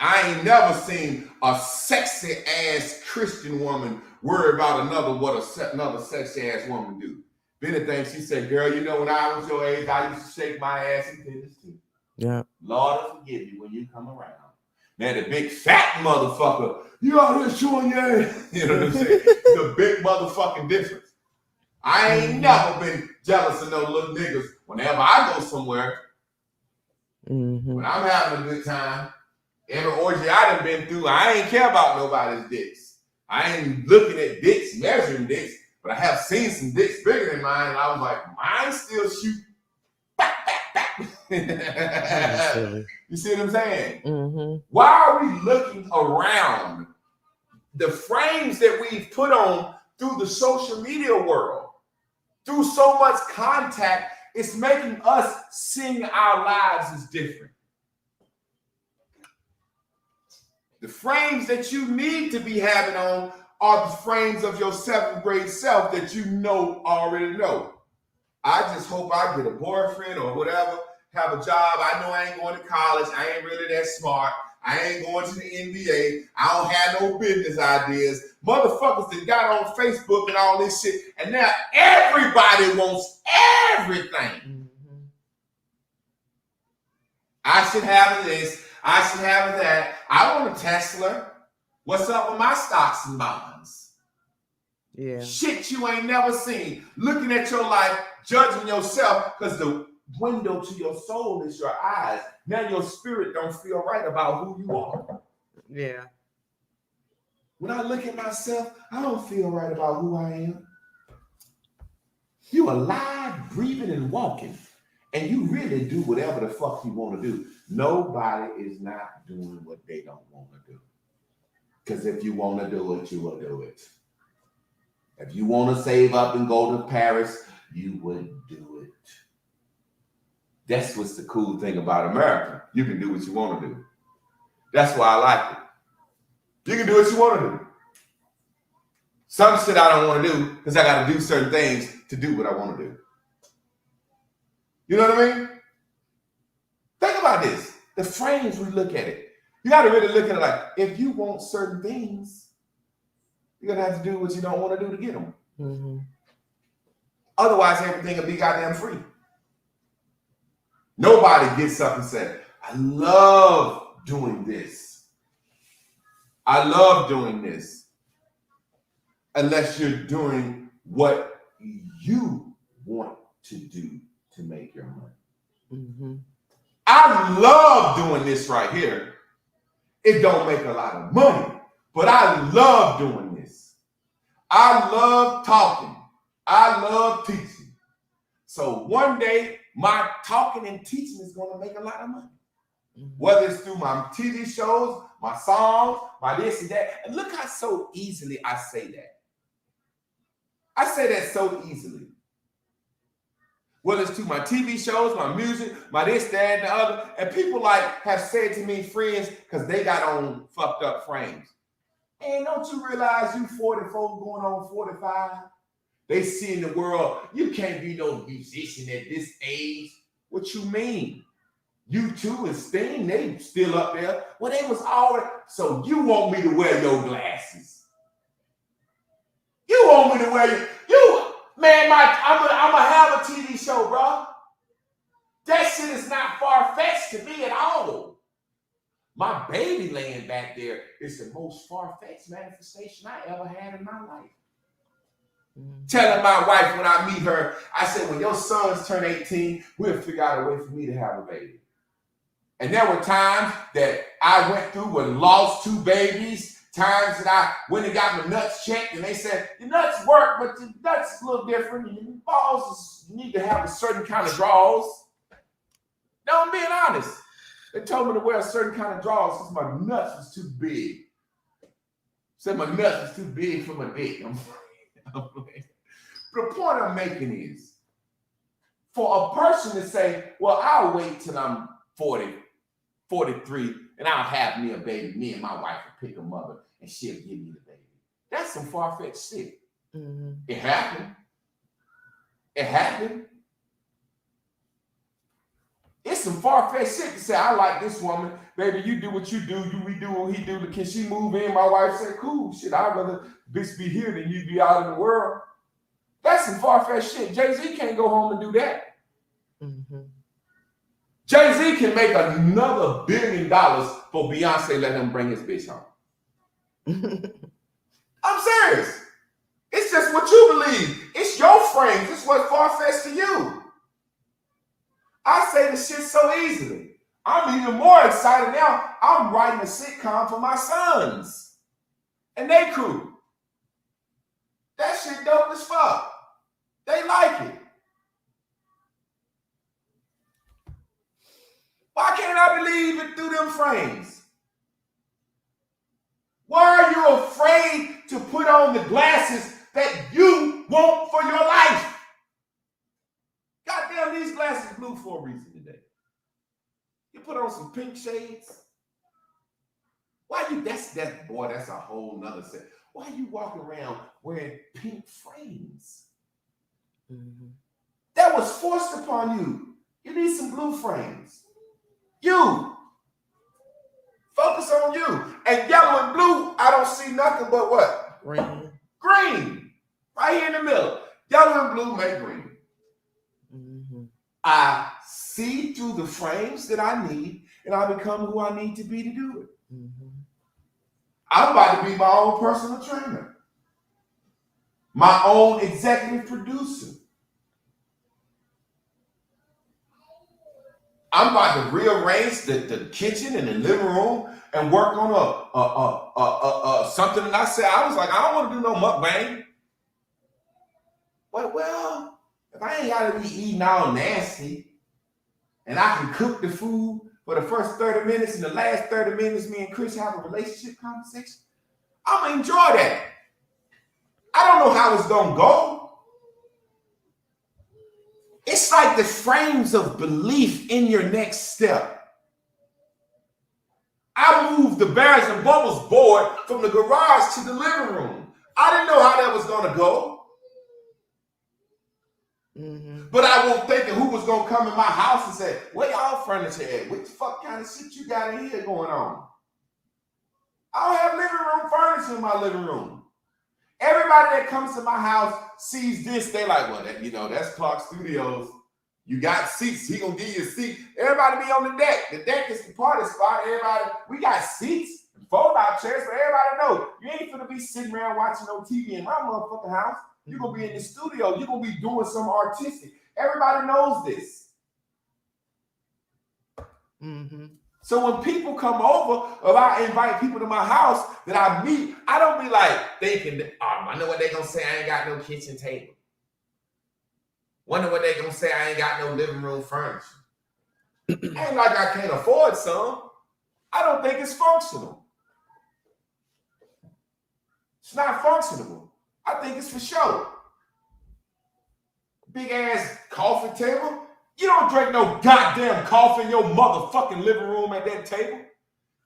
I ain't never seen a sexy ass Christian woman worry about another sexy ass woman do. If anything, she said, girl, you know, when I was your age, I used to shake my ass and tennis too. Yeah. Lord, forgive me when you come around. Man, the big fat motherfucker, you out here showing your ass. You know what I'm saying? The big motherfucking difference. I ain't never been jealous of no little niggas whenever I go somewhere. When I'm having a good time, every orgy I done been through, I ain't care about nobody's dicks. I ain't looking at dicks, measuring dicks, but I have seen some dicks bigger than mine, and I was like, mine still shoot. You see what I'm saying? Why are we looking around the frames that we've put on through the social media world? Through so much contact, it's making us seeing our lives as different. The frames that you need to be having on are the frames of your 7th grade self that you already know. I just hope I get a boyfriend or whatever, have a job. I know I ain't going to college. I ain't really that smart. I ain't going to the NBA. I don't have no business ideas. Motherfuckers that got on Facebook and all this shit, and now everybody wants everything. I should have this. I should have that. I want a Tesla. What's up with my stocks and bonds? Yeah. Shit you ain't never seen. Looking at your life, judging yourself, because the window to your soul is your eyes. Now your spirit don't feel right about who you are. Yeah. When I look at myself, I don't feel right about who I am. You alive, breathing, and walking. And you really do whatever the fuck you want to do. Nobody is not doing what they don't want to do. Because if you want to do it, you will do it. If you want to save up and go to Paris, you would do it. That's what's the cool thing about America. You can do what you want to do. That's why I like it. You can do what you want to do. Some shit I don't want to do because I got to do certain things to do what I want to do. You know what I mean? Think about this. The frames we look at it. You got to really look at it like, if you want certain things, you're going to have to do what you don't want to do to get them. Otherwise, everything will be goddamn free. Nobody gets up and says, I love doing this. I love doing this. Unless you're doing what you want to do to make your money. I love doing this right here. It don't make a lot of money, but I love doing this. I love talking. I love teaching. So one day, my talking and teaching is going to make a lot of money. Whether it's through my TV shows, my songs, my this and that. And look how so easily I say that. I say that so easily. Whether it's through my TV shows, my music, my this, that, and the other. And people like have said to me, friends, because they got on fucked up frames. And don't you realize you 44 going on 45? They see in the world, you can't be no musician at this age. What you mean? U2 and Sting, they still up there. Well, they was already. So you want me to wear your glasses? You want me to wear man, I'm gonna have a TV show, bro. That shit is not far-fetched to me at all. My baby laying back there is the most far-fetched manifestation I ever had in my life. Telling my wife when I meet her, I said, when your sons turn 18, we'll figure out a way for me to have a baby. And there were times that I went through and lost 2 babies. Times that I went and got my nuts checked, and they said, your nuts work, but your nuts is a little different. And your balls, you need to have a certain kind of draws. No, I'm being honest. They told me to wear a certain kind of draws because my nuts was too big. Said my nuts was too big for my dick. But the point I'm making is, for a person to say, well, I'll wait till I'm 40, 43, and I'll have me a baby. Me and my wife will pick a mother, and she'll give me the baby. That's some far-fetched shit. It happened. It happened. It's some far-fetched shit to say, I like this woman. Baby, you do what you do. We do what he do. Can she move in? My wife said, cool. Shit, I'd rather bitch be here than you be out in the world. That's some far-fetched shit. Jay-Z can't go home and do that. Mm-hmm. Jay-Z can make another $1 billion for Beyonce let him bring his bitch home. I'm serious. It's just what you believe. It's your frames. It's what's far-fetched to you. I say this shit so easily. I'm even more excited now. I'm writing a sitcom for my sons and they crew. That shit dope as fuck. They like it. Why can't I believe it through them frames? Why are you afraid to put on the glasses that you want for your life? Goddamn, these glasses blue for a reason today. You put on some pink shades. Why you, that's a whole nother set. Why you walking around wearing pink frames? Mm-hmm. That was forced upon you. You need some blue frames. You. Focus on you. And yellow and blue, I don't see nothing but what? Green. Green. Right here in the middle. Yellow and blue make green. Mm-hmm. I see through the frames that I need, and I become who I need to be to do it. Mm-hmm. I'm about to be my own personal trainer, my own executive producer. I'm about to rearrange the kitchen and the living room and work on something that I said. I was like, I don't want to do no mukbang. Well, if I ain't got to be eating all nasty and I can cook the food for the first 30 minutes and the last 30 minutes me and Chris have a relationship conversation, I'm going to enjoy that. I don't know how it's going to go. It's like the frames of belief in your next step. I moved the Bears and Bubbles board from the garage to the living room. I didn't know how that was going to go. Mm-hmm. But I wasn't thinking who was going to come in my house and say, where y'all furniture at? What the fuck kind of shit you got in here going on? I don't have living room furniture in my living room. Everybody that comes to my house sees this, they like, well, that's Clark Studios. You got seats. He gonna give you a seat. Everybody be on the deck. The deck is the party spot. Everybody, we got seats, fold-out chairs, so everybody know you ain't gonna be sitting around watching no TV in my motherfucking house. You're gonna be in the studio. You're gonna be doing some artistic. Everybody knows this. Mm-hmm. So when people come over, or I invite people to my house that I meet, I don't be like thinking, I know what they gonna say, I ain't got no kitchen table. Wonder what they gonna say, I ain't got no living room furniture. Ain't like I can't afford some. I don't think it's functional. It's not functional. I think it's for show. Big ass coffee table. You don't drink no goddamn coffee in your motherfucking living room at that table.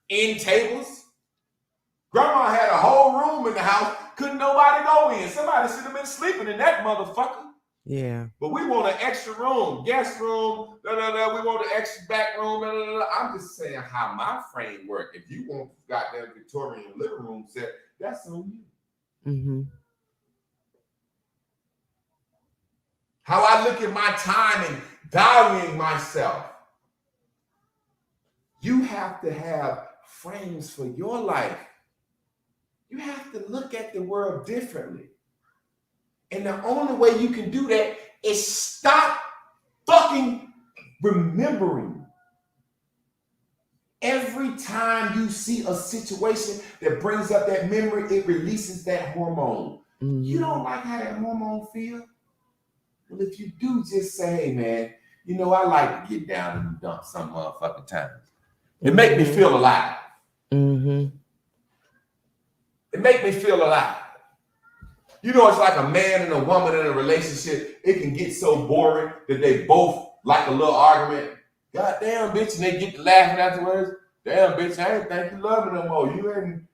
End tables. Grandma had a whole room in the house. Couldn't nobody go in. Somebody should have been sleeping in that motherfucker. Yeah. But we want an extra room, guest room, We want an extra back room, I'm just saying how my frame work. If you want goddamn Victorian living room set, that's on you. Mm-hmm. How I look at my time and valuing myself. You have to have frames for your life. You have to look at the world differently. And the only way you can do that is stop fucking remembering. Every time you see a situation that brings up that memory, it releases that hormone. Mm-hmm. You don't like how that hormone feels? Well, if you do, just say, hey, man, I like to get down and dump some motherfucking times. It make me feel alive. Mm-hmm. It make me feel alive. It's like a man and a woman in a relationship. It can get so boring that they both like a little argument. God damn, bitch, and they get to laughing afterwards. Damn, bitch, I ain't think you love me no more.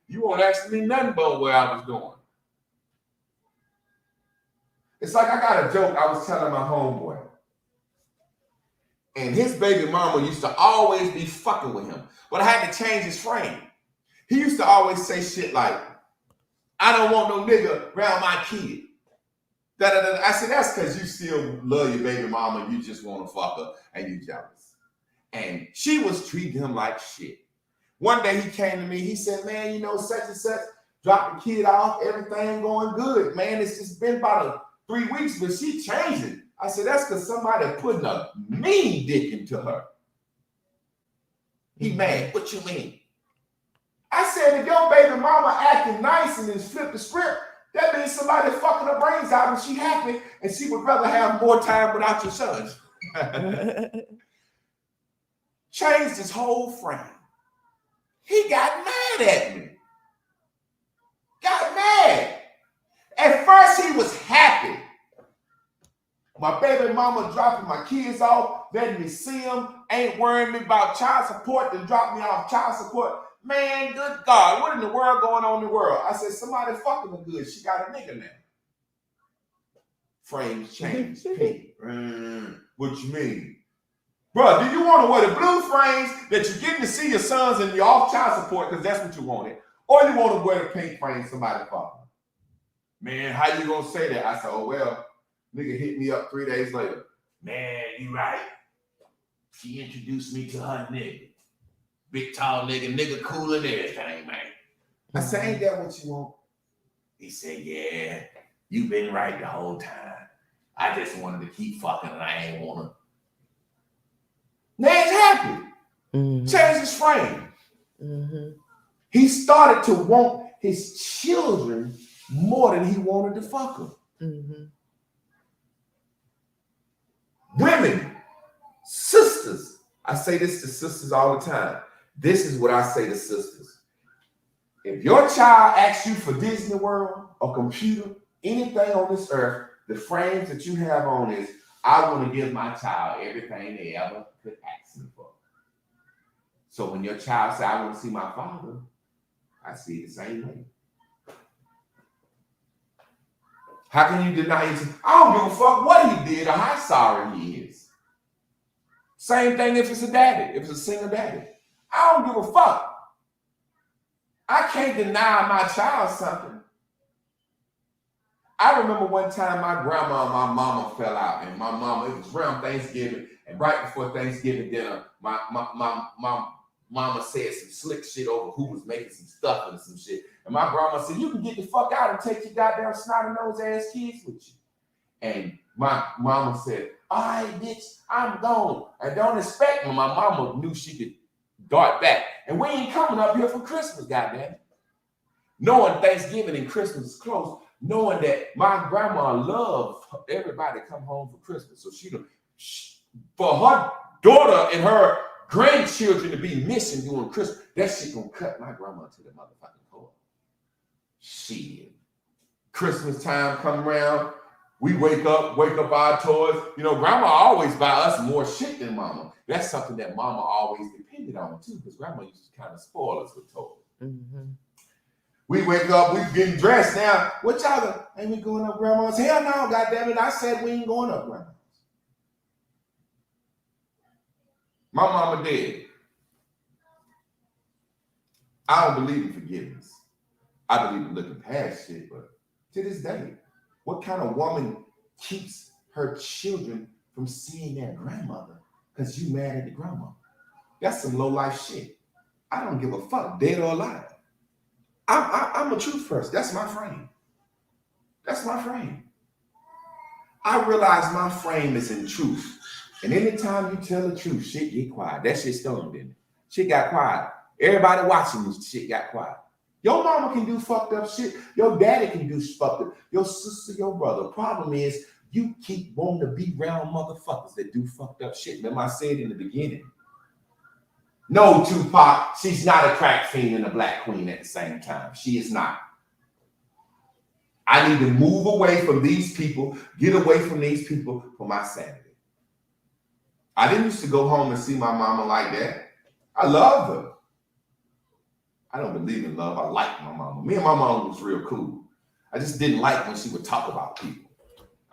You won't ask me nothing about where I was going. It's like I got a joke I was telling my homeboy. And his baby mama used to always be fucking with him. But I had to change his frame. He used to always say shit like, I don't want no nigga around my kid. Da-da-da. I said, that's because you still love your baby mama. You just want to fuck her and you jealous. And she was treating him like shit. One day he came to me. He said, man, you know, such and such, dropped the kid off. Everything going good. Man, it's just been about 3 weeks, but she changing. I said, that's because somebody putting a mean dick into her. He mad. What you mean? I said, if your baby mama acting nice and then flip the script, that means somebody fucking her brains out and she happy and she would rather have more time without your sons. Changed his whole frame. He got mad at me. Got mad. At first he was happy. My baby mama dropping my kids off, letting me see them, ain't worrying me about child support, then drop me off child support. Man, good God, what in the world going on in the world? I said, somebody fucking her good. She got a nigga now. Frames change. What you mean? Bro, do you want to wear the blue frames that you're getting to see your sons and you're off child support because that's what you wanted? Or you want to wear the pink frames somebody fucking? Man, how you gonna say that? I said, oh, well, nigga hit me up 3 days later. Man, you right. She introduced me to her nigga. Big, tall nigga cool and everything, man. I said, ain't that what you want? He said, yeah, you been right the whole time. I just wanted to keep fucking and I ain't want to. Man's happy. Mm-hmm. Changed his frame. Mm-hmm. He started to want his children more than he wanted to fuck them. Mm-hmm. Women, sisters. I say this to sisters all the time. This is what I say to sisters. If your child asks you for Disney World, a computer, anything on this earth, the frames that you have on is, I want to give my child everything they ever could ask me for. So when your child says, I want to see my father, I see it the same way. How can you deny it? I don't give a fuck what he did or how sorry he is. Same thing if it's a daddy, if it's a single daddy. I don't give a fuck. I can't deny my child something. I remember one time my grandma and my mama fell out, and my mama, it was around Thanksgiving, and right before Thanksgiving dinner, my mama said some slick shit over who was making some stuff and some shit. And my grandma said, you can get the fuck out and take your goddamn snotty nose ass kids with you. And my mama said, all right, bitch, I'm gone. And don't expect me. My mama knew she could dart back. And we ain't coming up here for Christmas, goddamn. Knowing Thanksgiving and Christmas is close, knowing that my grandma loved everybody to come home for Christmas. So for her daughter and her grandchildren to be missing during Christmas, that shit gonna cut my grandma to the motherfucking core. Shit. Christmas time come around, we wake up our toys. You know, grandma always buy us more shit than mama. That's something that mama always depended on too, because grandma used to kind of spoil us with toys. Mm-hmm. We wake up, we getting dressed now. What y'all ain't we going up grandma's? Hell no, goddammit. I said we ain't going up grandma's. My mama dead. I don't believe in forgiveness. I believe in looking past shit, but to this day, what kind of woman keeps her children from seeing their grandmother because you mad at the grandma? That's some low life shit. I don't give a fuck, dead or alive. I'm a truth person. That's my frame. That's my frame. I realize my frame is in truth. And anytime you tell the truth, shit get quiet. That shit stung, didn't it? Shit got quiet. Everybody watching this shit got quiet. Your mama can do fucked up shit. Your daddy can do fucked up. Your sister, your brother. Problem is, you keep wanting to be around motherfuckers that do fucked up shit. Remember I said in the beginning. No, Tupac, she's not a crack fiend and a black queen at the same time. She is not. I need to move away from these people, get away from these people for my sanity. I didn't used to go home and see my mama like that. I loved her. I don't believe in love. I like my mama. Me and my mama was real cool. I just didn't like when she would talk about people.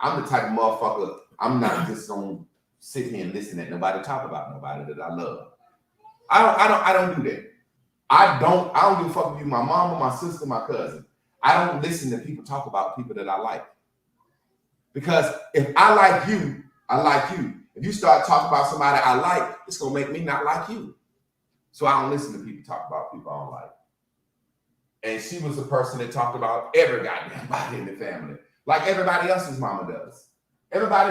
I'm the type of motherfucker, I'm not just on sit here and listen at nobody talk about nobody that I love. I don't do that. I don't give a fuck with you, my mama, my sister, my cousin. I don't listen to people talk about people that I like. Because if I like you, I like you. If you start talking about somebody I like, it's gonna make me not like you. So I don't listen to people talk about people I don't like. And she was the person that talked about every goddamn body in the family, like everybody else's mama does. Everybody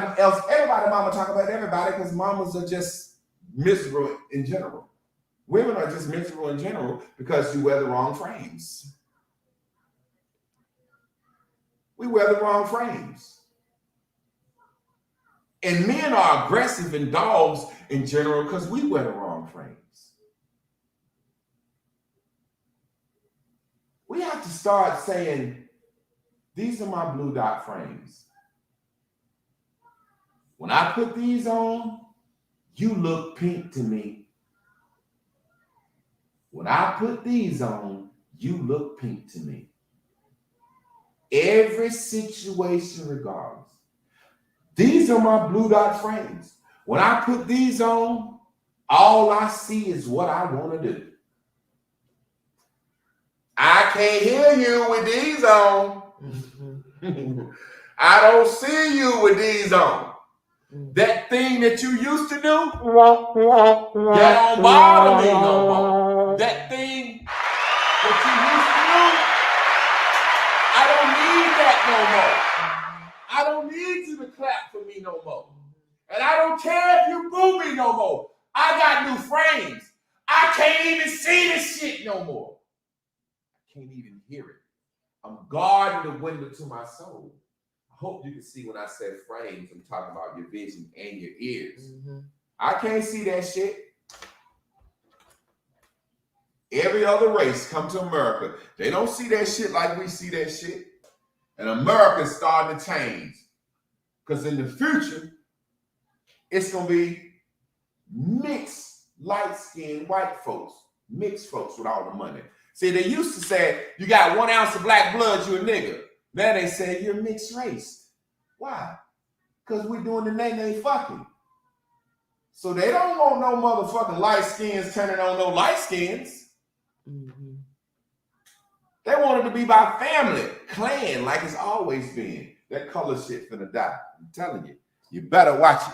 mama talk about everybody because mamas are just miserable in general. Women are just miserable in general because you wear the wrong frames. We wear the wrong frames. And men are aggressive and dogs in general because we wear the wrong frames. We have to start saying, these are my blue dot frames. When I put these on, you look pink to me. When I put these on, you look pink to me. Every situation regardless. These are my blue dot frames. When I put these on, all I see is what I want to do. I can't hear you with these on. I don't see you with these on. That thing that you used to do, that don't bother me no more. That thing that you used to do, I don't need that no more. I don't need you to clap for me no more. And I don't care if you boo me no more. I got new frames. I can't even see this shit no more. I can't even hear it. I'm guarding the window to my soul. I hope you can see when I said frames, I'm talking about your vision and your ears. I can't see that shit. Every other race come to America. They don't see that shit like we see that shit. And America's starting to change. Because in the future, it's going to be mixed light-skinned white folks, mixed folks with all the money. See, they used to say, you got 1 ounce of black blood, you a nigga. Now they say you're mixed race. Why? Because we're doing the nay fucking. So they don't want no motherfucking light skins turning on no light skins. They want it to be by family, clan, like it's always been. That color shit finna die. I'm telling you. You better watch it.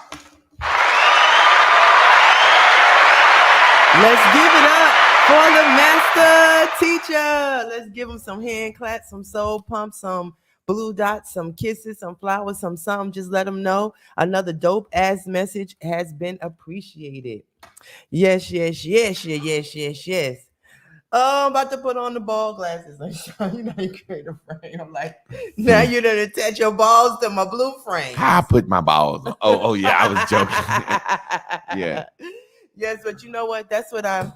Let's give it up for the master teacher. Let's give him some hand claps, some soul pumps, some blue dots, some kisses, some flowers, some something. Just let them know another dope ass message has been appreciated. Yes. Oh, I'm about to put on the ball glasses. You know you create a frame. I'm like, now you done attach your balls to my blue frame. I put my balls on. Oh yeah, I was joking. Yeah. Yes, but you know what? That's what I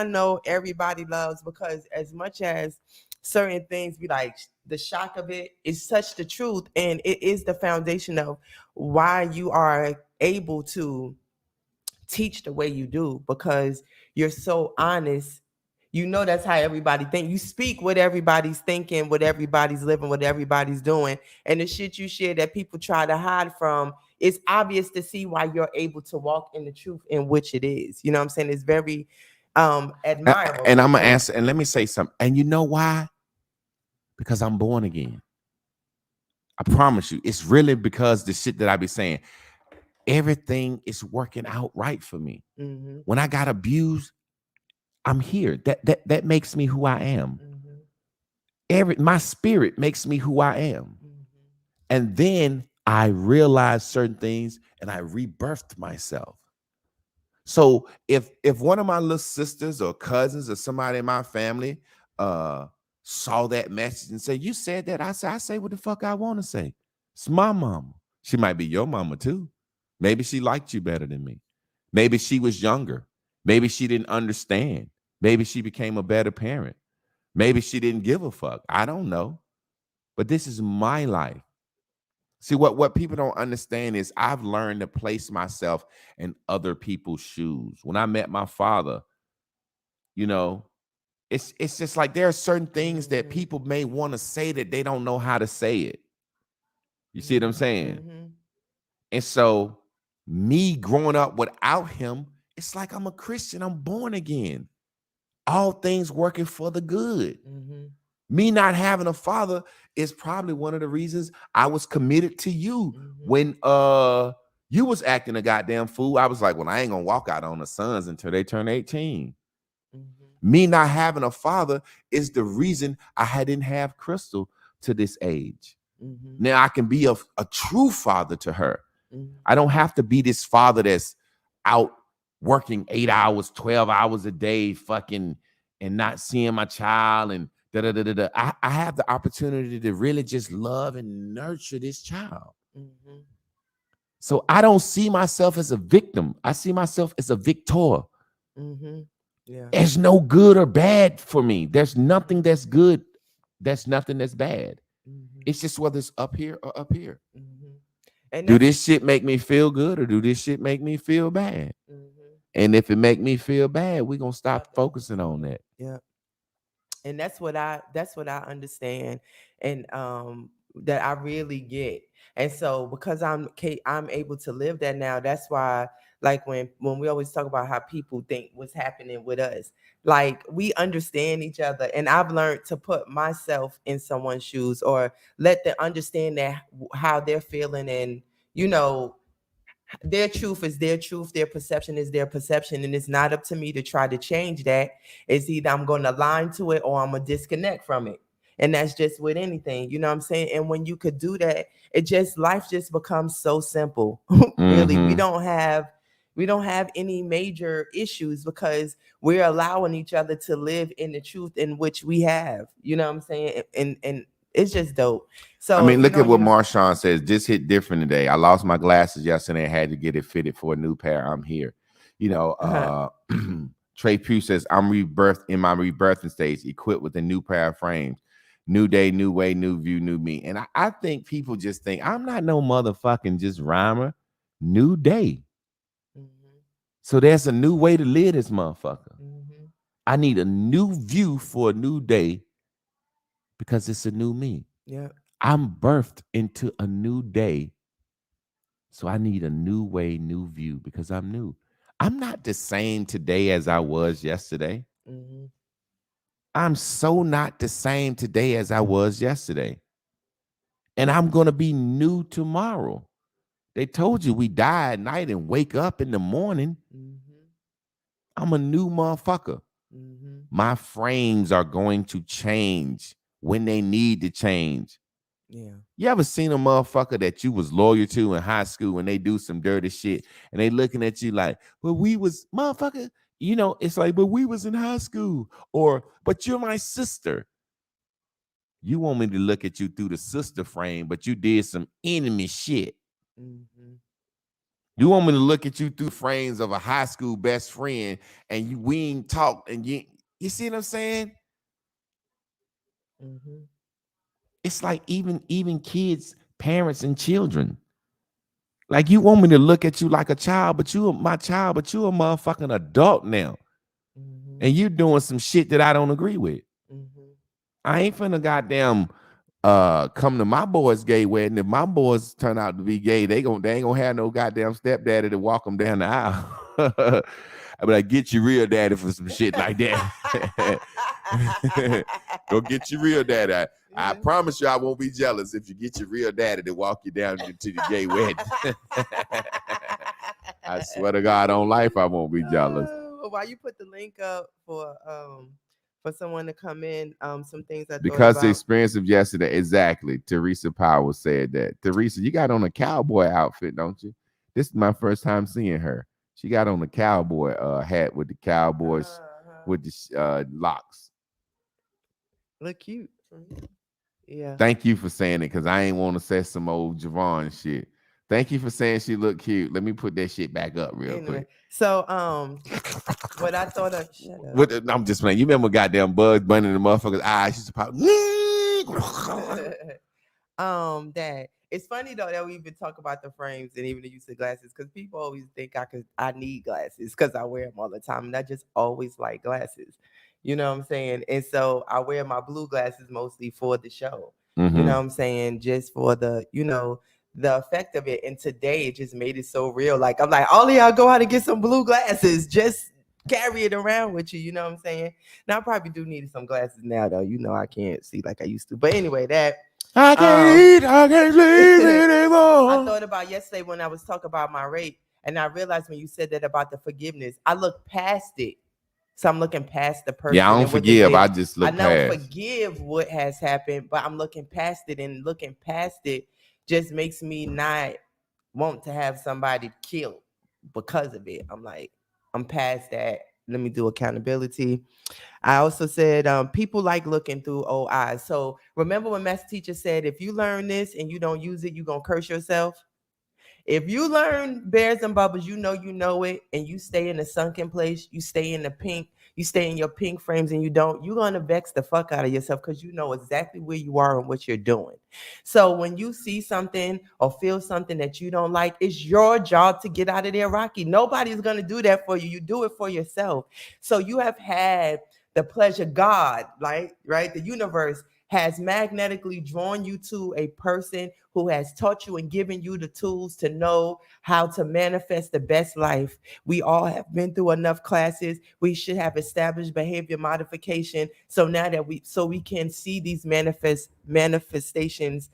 know everybody loves, because as much as certain things be like, the shock of it is such the truth, and it is the foundation of why you are able to teach the way you do, because you're so honest. You know that's how everybody think. You speak what everybody's thinking, what everybody's living, what everybody's doing. And the shit you share that people try to hide from, it's obvious to see why you're able to walk in the truth in which it is. You know what I'm saying? It's very admirable. And I'm going to answer, and let me say something. And you know why? Because I'm born again. I promise you. It's really because the shit that I be saying, everything is working out right for me. When I got abused, I'm here. That makes me who I am. My spirit makes me who I am. And then I realized certain things and I rebirthed myself. So if one of my little sisters or cousins or somebody in my family saw that message and said, you said that, I say what the fuck I want to say. It's my mama. She might be your mama too. Maybe she liked you better than me. Maybe she was younger. Maybe she didn't understand. Maybe she became a better parent. Maybe she didn't give a fuck. I don't know. But this is my life. See, what people don't understand is I've learned to place myself in other people's shoes. When I met my father, you know, it's just like there are certain things that people may want to say that they don't know how to say it. You see what I'm saying? And so Me growing up without him, it's like I'm a Christian. I'm born again. All things working for the good. Mm-hmm. Me not having a father is probably one of the reasons I was committed to you. Mm-hmm. When you was acting a goddamn fool, I was like, well, I ain't gonna walk out on the sons until they turn 18. Mm-hmm. Me not having a father is the reason I didn't have Crystal to this age. Mm-hmm. Now I can be a true father to her. Mm-hmm. I don't have to be this father that's out working 8 hours, 12 hours a day, fucking, and not seeing my child and da da da da. Da. I have the opportunity to really just love and nurture this child. Mm-hmm. So I don't see myself as a victim. I see myself as a victor. Mm-hmm. Yeah. There's no good or bad for me. There's nothing that's good. There's nothing that's bad. Mm-hmm. It's just whether it's up here or up here. Mm-hmm. And Do this shit make me feel good or do this shit make me feel bad? Mm-hmm. And if it make me feel bad, we're gonna stop focusing on that. Yeah. And that's what I understand, and that I really get. And so because I'm able to live that now, that's why, like, when we always talk about how people think what's happening with us, like, we understand each other, and I've learned to put myself in someone's shoes, or let them understand that how they're feeling, and you know, their truth is their truth, their perception is their perception, and it's not up to me to try to change that. It's either I'm going to align to it or I'm going to disconnect from it. And that's just with anything, you know what I'm saying? And when you could do that, life just becomes so simple. Really, we Mhm. don't have any major issues because we're allowing each other to live in the truth in which we have, you know what I'm saying? And it's just dope. I So mean, if you look at don't what use, Marshawn says. This hit different today. I lost my glasses yesterday and had to get it fitted for a new pair. I'm here. You know, Trey Pugh says, I'm rebirthed in my rebirthing stage, equipped with a new pair of frames. New day, new way, new view, new me. And I think people just think I'm not no motherfucking just rhymer. New day. Mhm, So there's a new way to live this motherfucker. mhm, I need a new view for a new day because it's a new me. yeah. I'm birthed into a new day. So I need a new way, new view because I'm new. I'm not the same today as I was yesterday. Mhm, I'm so not the same today as I was yesterday. And I'm going to be new tomorrow. They told you we die at night and wake up in the morning. mhm, I'm a new motherfucker. mhm. My frames are going to change when they need to change. Yeah. You ever seen a motherfucker that you was loyal to in high school and they do some dirty shit and they looking at you like, well, we was motherfucker, you know, it's like, but we was in high school, or but you're my sister. You want me to look at you through the sister frame, but you did some enemy shit. Mhm, You want me to look at you through frames of a high school best friend and we ain't talked and you see what I'm saying? mhm. It's like even kids, parents, and children. Like you want me to look at you like a child, but you are my child, but you a motherfucking adult now. Mhm, And you doing some shit that I don't agree with. mhm. I ain't finna goddamn come to my boys' gay wedding. If my boys turn out to be gay, they ain't gonna have no goddamn stepdaddy to walk them down the aisle. I be like, get your real daddy for some shit like that. Go get your real daddy. I promise you I won't be jealous if you get your real daddy to walk you down to the gay wedding. I swear to God on life I won't be jealous. Well, while you put the link up for someone to come in, some things I thought Because the about. experience of yesterday, exactly. Teresa Powell said that. Teresa, you got on a cowboy outfit, don't you? This is my first time seeing her. She got on the cowboy hat with the cowboys with the locks. Look cute. Yeah. Thank you for saying it, because I ain't want to say some old Javon shit. Thank you for saying she looked cute. Let me put that shit back up real quick. So what I thought of, shut up. What, I'm just playing. You remember goddamn Bugs Bunny in the motherfucker's eyes? She's pop. That it's funny though that we even talk about the frames and even the use of glasses, because people always think I need glasses because I wear them all the time, and I just always like glasses. You know what I'm saying? And so I wear my blue glasses mostly for the show. You know what I'm saying? Just for the, the effect of it. And today it just made it so real. Like I'm like, all of y'all go out and get some blue glasses. Just carry it around with you. You know what I'm saying? Now I probably do need some glasses now though. You know I can't see like I used to. But anyway, that I can't eat, I can't sleep I anymore. thought about yesterday when I was talking about my rape, and I realized when you said that about the forgiveness, I looked past it. So I'm looking past the person. Yeah, I don't and what they forgive. did. I just I look don't past. forgive what has happened, but I'm looking past it, and looking past it just makes me not want to have somebody killed because of it. I'm like, I'm past that. Let me do accountability. I also said people like looking through old eyes. So remember when master teacher said, if you learn this and you don't use it, you're gonna curse yourself. If you learn bears and bubbles, you know it, and you stay in the sunken place, you stay in the pink, you stay in your pink frames, and you're gonna vex the fuck out of yourself because you know exactly where you are and what you're doing. So when you see something or feel something that you don't like, it's your job to get out of there, Rocky. Nobody's gonna do that for you. You do it for yourself. So you have had the pleasure, God, right? The universe has magnetically drawn you to a person who has taught you and given you the tools to know how to manifest the best life. We all have been through enough classes. We should have established behavior modification. So now that we can see these manifestations,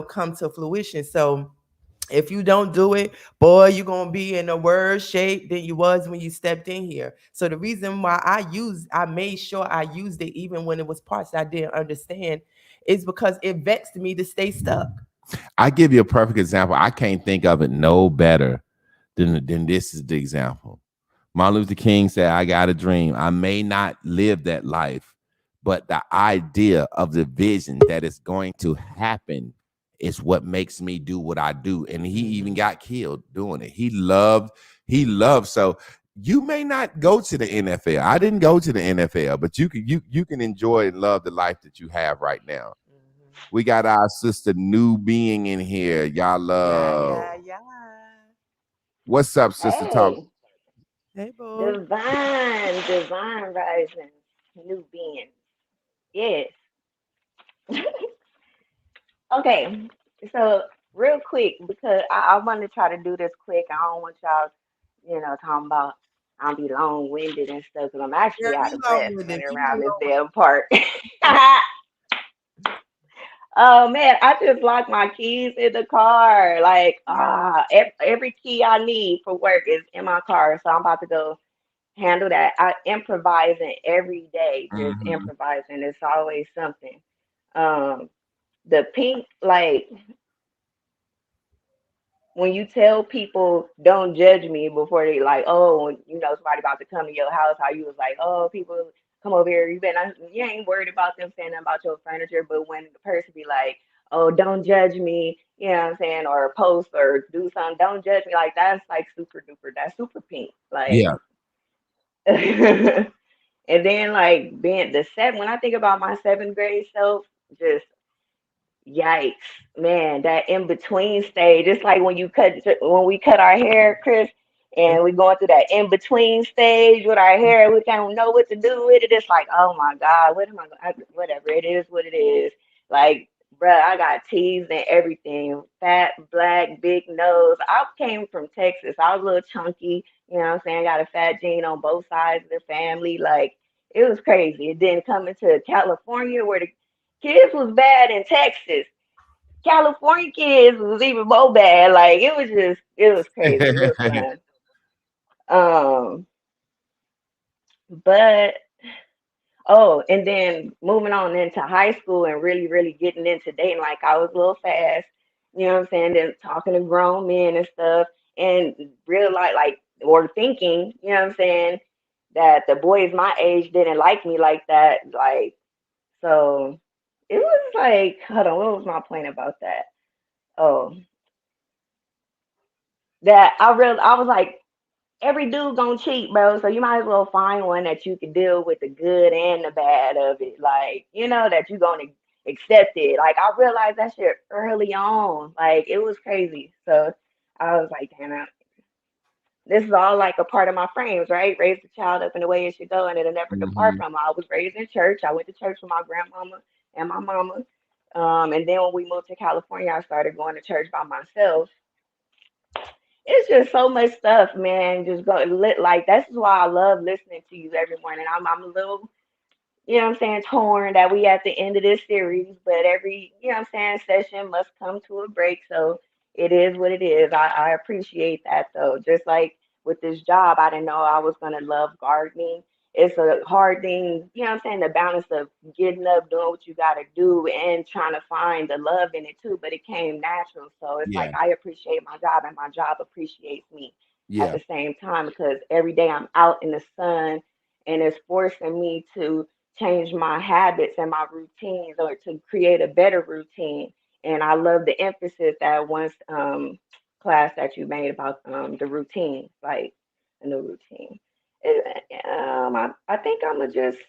come to fruition. So if you don't do it, boy, you're gonna be in a worse shape than you was when you stepped in here. So the reason why I made sure I used it even when it was parts I didn't understand, is because it vexed me to stay stuck. I give you a perfect example. I can't think of it no better than this is the example. Martin Luther King said, I got a dream. I may not live that life, but the idea of the vision that is going to happen is what makes me do what I do. And he even got killed doing it. He loved. So you may not go to the NFL. I didn't go to the NFL, but you can enjoy and love the life that you have right now. We got our sister New Being in here. Y'all love. Yeah. What's up, sister? Talk. Hey, boy. Divine rising, new being. Yes. Okay. So real quick, because I want to try to do this quick. I don't want y'all, talking about I'll be long winded and stuff because I'm actually Girl, out you of long breath with running it. around this damn park. Oh man, I just locked my keys in the car. Like, every key I need for work is in my car. So I'm about to go handle that. I improvising every day, just Mhm. improvising. It's always something. Um, the pink, like when you tell people don't judge me before they like, oh, somebody about to come to your house, how you was like, oh, people come over here, you ain't worried about them saying nothing about your furniture, but when the person be like, oh, don't judge me, you know what I'm saying, or post or do something, don't judge me, like that's like super duper, that's super pink, like. Yeah. And then like being when I think about my seventh grade self, just yikes, man, that in between stage. It's like when we cut our hair, Chris, and we going through that in between stage with our hair, we don't know what to do with it. It's like, oh my God, what am I going whatever it is, what it is. Like, bruh, I got teeth and everything. Fat, black, big nose. I came from Texas. I was a little chunky, you know what I'm saying? Got a fat gene on both sides of the family. Like, it was crazy. And then coming to California where the kids was bad in Texas. California kids was even more bad. Like it was crazy. It was fun. Um, but and then moving on into high school and really, really getting into dating. Like I was a little fast, you know what I'm saying? Then talking to grown men and stuff, and realize or thinking, you know what I'm saying, that the boys my age didn't like me like that. Like so, it was like, hold on, what was my point about that? Oh, that I was like, every dude gonna cheat, bro. So you might as well find one that you can deal with the good and the bad of it. Like, that you gonna accept it. Like I realized that shit early on. Like it was crazy. So I was like, damn, this is all like a part of my frames, right? Raise the child up in the way it should go and it'll never depart Mhm. from her. I was raised in church. I went to church with my grandmama and my mama. And then when we moved to California, I started going to church by myself. It's just so much stuff, man. Just go like that's why I love listening to you every morning. I'm a little, you know what I'm saying, torn that we at the end of this series, but every, you know what I'm saying, session must come to a break. So it is what it is. I appreciate that though. Just like with this job, I didn't know I was gonna love gardening. It's a hard thing, you know what I'm saying, the balance of getting up, doing what you gotta do and trying to find the love in it too, but it came natural. So it's Yeah, like I appreciate my job and my job appreciates me at yeah. the same time because every day I'm out in the sun and it's forcing me to change my habits and my routines or to create a better routine. And I love the emphasis that once class that you made about the routine, like a new routine. I think I'm gonna just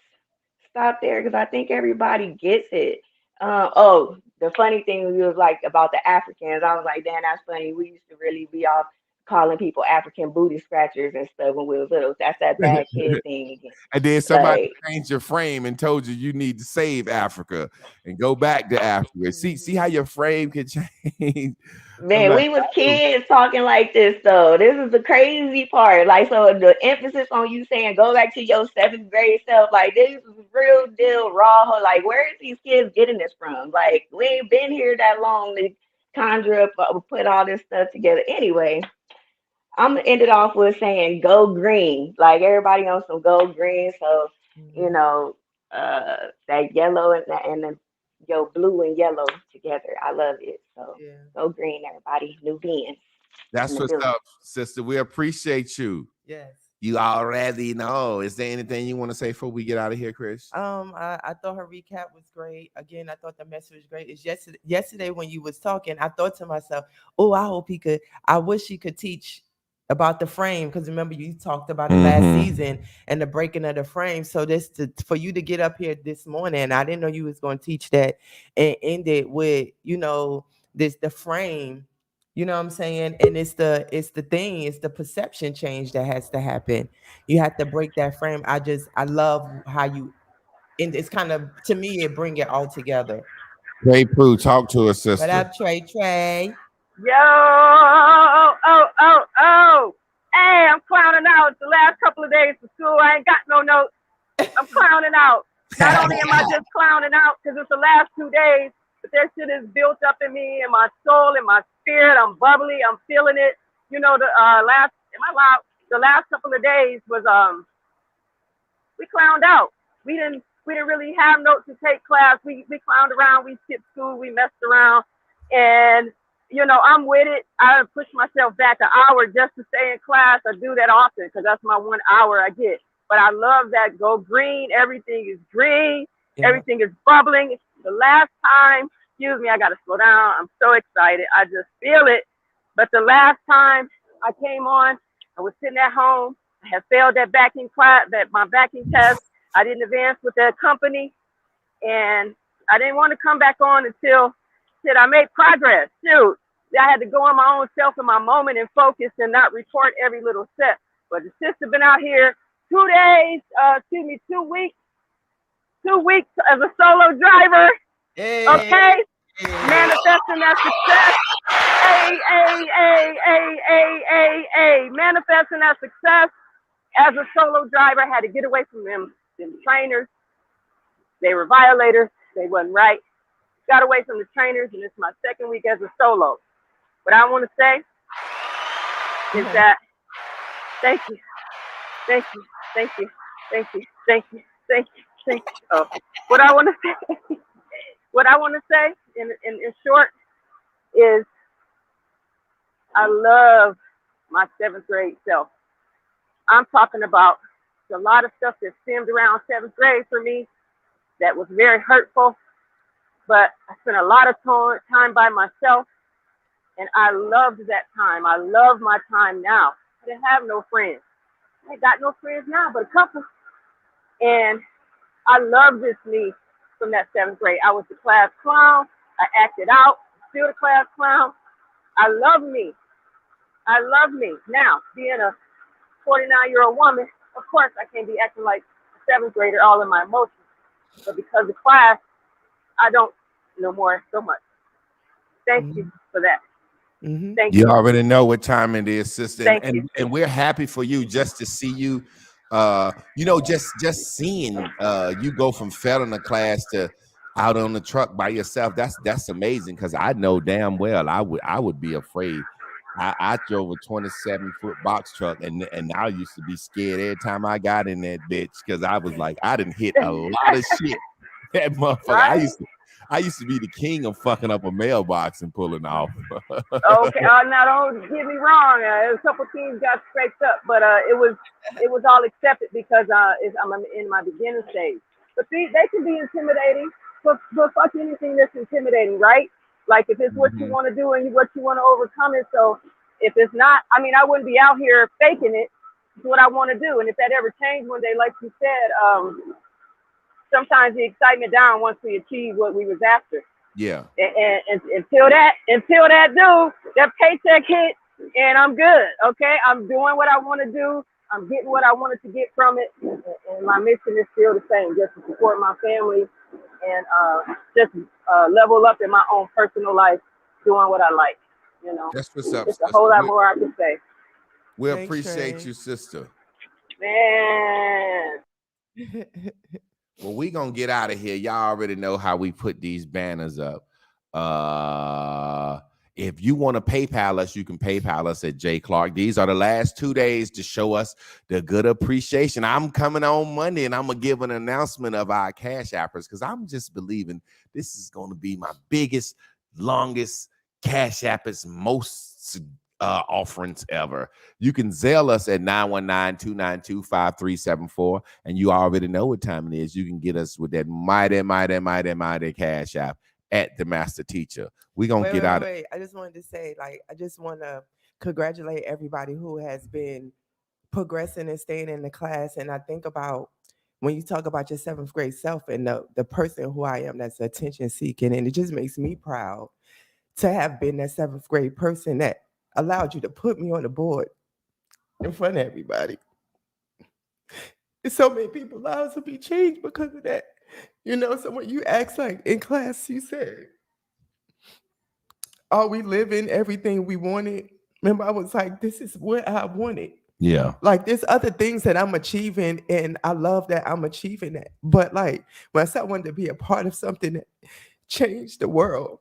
stop there because I think everybody gets it. Oh, the funny thing was like about the Africans. I was like, damn, that's funny. We used to really be off calling people African booty scratchers and stuff when we was little. That's that bad kid thing again. And then somebody Like, changed your frame and told you need to save Africa and go back to Africa. See how your frame can change. I'm man, like, we was oh, kids talking like this though. This is the crazy part. Like, so the emphasis on you saying go back to your seventh grade self, like this is real deal raw. Like, where is these kids getting this from? Like, we ain't been here that long to conjure up, put all this stuff together. Anyway, I'm gonna end it off with saying go green. Like everybody on some go green. So, you Mhm. know, that yellow and the yo blue and yellow together. I love it. So Yeah. go green, everybody. New beings in that's the what's building. up, sister. We appreciate you. Yes. You already know. Is there anything you want to say before we get out of here, Chris? I thought her recap was great. Again, I thought the message was great. It's yesterday when you was talking, I thought to myself, oh, I hope he could, I wish he could teach about the frame. Because remember, you talked about it last season and the breaking of the frame. So for you to get up here this morning, I didn't know you was going to teach that and end it with, the frame. You know what I'm saying? And it's the perception change that has to happen. You have to break that frame. I love how you, and it's kind of, to me, it bring it all together. Ray Prue, talk to us, What sister. up, Trey? Yo, oh. Hey, I'm clowning out the last couple of days for school. I ain't got no notes. I'm clowning out. Not only am I just clowning out because it's the last 2 days, but that shit is built up in me, in my soul, in my spirit. I'm bubbly. I'm feeling it. You know, the last couple of days was we clowned out. We didn't really have notes to take class. We clowned around. We skipped school. We messed around, and I'm with it. I push myself back an hour just to stay in class. I do that often because that's my 1 hour I get. But I love that go green. Everything is green. Yeah. Everything is bubbling. The last time, excuse me, I got to slow down. I'm so excited. I just feel it. But the last time I came on, I was sitting at home. I had failed that backing class, my backing test. I didn't advance with that company, and I didn't want to come back on until I made progress. Shoot, I had to go on my own self in my moment and focus and not report every little step. But the sister been out here 2 weeks, 2 weeks as a solo driver. Hey, Okay, hey. manifesting that success. Manifesting that success as a solo driver. Had to get away from them trainers. They were violators. They wasn't right. Got away from the trainers, and it's my second week as a solo. What I want to say is that thank you. Oh, what I want to say in short is I love my seventh grade self. I'm talking about a lot of stuff that stemmed around seventh grade for me that was very hurtful, but I spent a lot of time by myself, and I loved that time. I love my time now. I didn't have no friends. I ain't got no friends now, but a couple. And I love this me from that seventh grade. I was the class clown. I acted out, still the class clown. I love me. Now, being a 49-year-old woman, of course I can't be acting like a seventh grader all in my emotions. But because of class, I don't no more so much. Thank you for that. Mm-hmm. Thank You you. already know what time it is, sister. Thank you. And we're happy for you just to see you. Just seeing you go from failing a class to out on the truck by yourself. That's amazing, because I know damn well I would be afraid. I drove a 27-foot box truck, and I used to be scared every time I got in that bitch, because I was like, I didn't hit a lot of shit. That motherfucker. Right? I used to be the king of fucking up a mailbox and pulling off. Okay. Now don't get me wrong. A couple teams got scraped up, but it was all accepted because I'm in my beginning stage. But see, they can be intimidating. But fuck anything that's intimidating, right? Like if it's what you want to do and what you want to overcome it. So if it's not, I mean, I wouldn't be out here faking it. It's what I want to do. And if that ever changed one day, like you said, sometimes the excitement down once we achieve what we was after. Yeah. And until that do, that paycheck hit, and I'm good. Okay, I'm doing what I want to do. I'm getting what I wanted to get from it, and my mission is still the same: just to support my family and just level up in my own personal life, doing what I like. You know, that's what's up. It's a whole lot more I can say. We Thanks, appreciate Trey. you, sister. Man. Well, we gonna get out of here. Y'all already know how we put these banners up. If you want to PayPal us, you can PayPal us at Jay Clark. These are the last 2 days to show us the good appreciation. I'm coming on Monday, and I'm gonna give an announcement of our Cash Appers, because I'm just believing this is gonna be my biggest, longest Cash Appers, most offerings ever. You can Zelle us at 919-292-5374, and you already know what time it is. You can get us with that mighty Cash App at the Master Teacher. We're gonna get out. I just wanted to say, I just want to congratulate everybody who has been progressing and staying in the class. And I think about when you talk about your 7th grade self and the person who I am that's attention seeking, and it just makes me proud to have been that 7th grade person that allowed you to put me on the board in front of everybody. And so many people's lives will be changed because of that. You know, so when you ask, like in class, you said, are we living everything we wanted? Remember, I was like, this is what I wanted. Yeah. Like there's other things that I'm achieving, and I love that I'm achieving that. But like when I said I wanted to be a part of something that changed the world,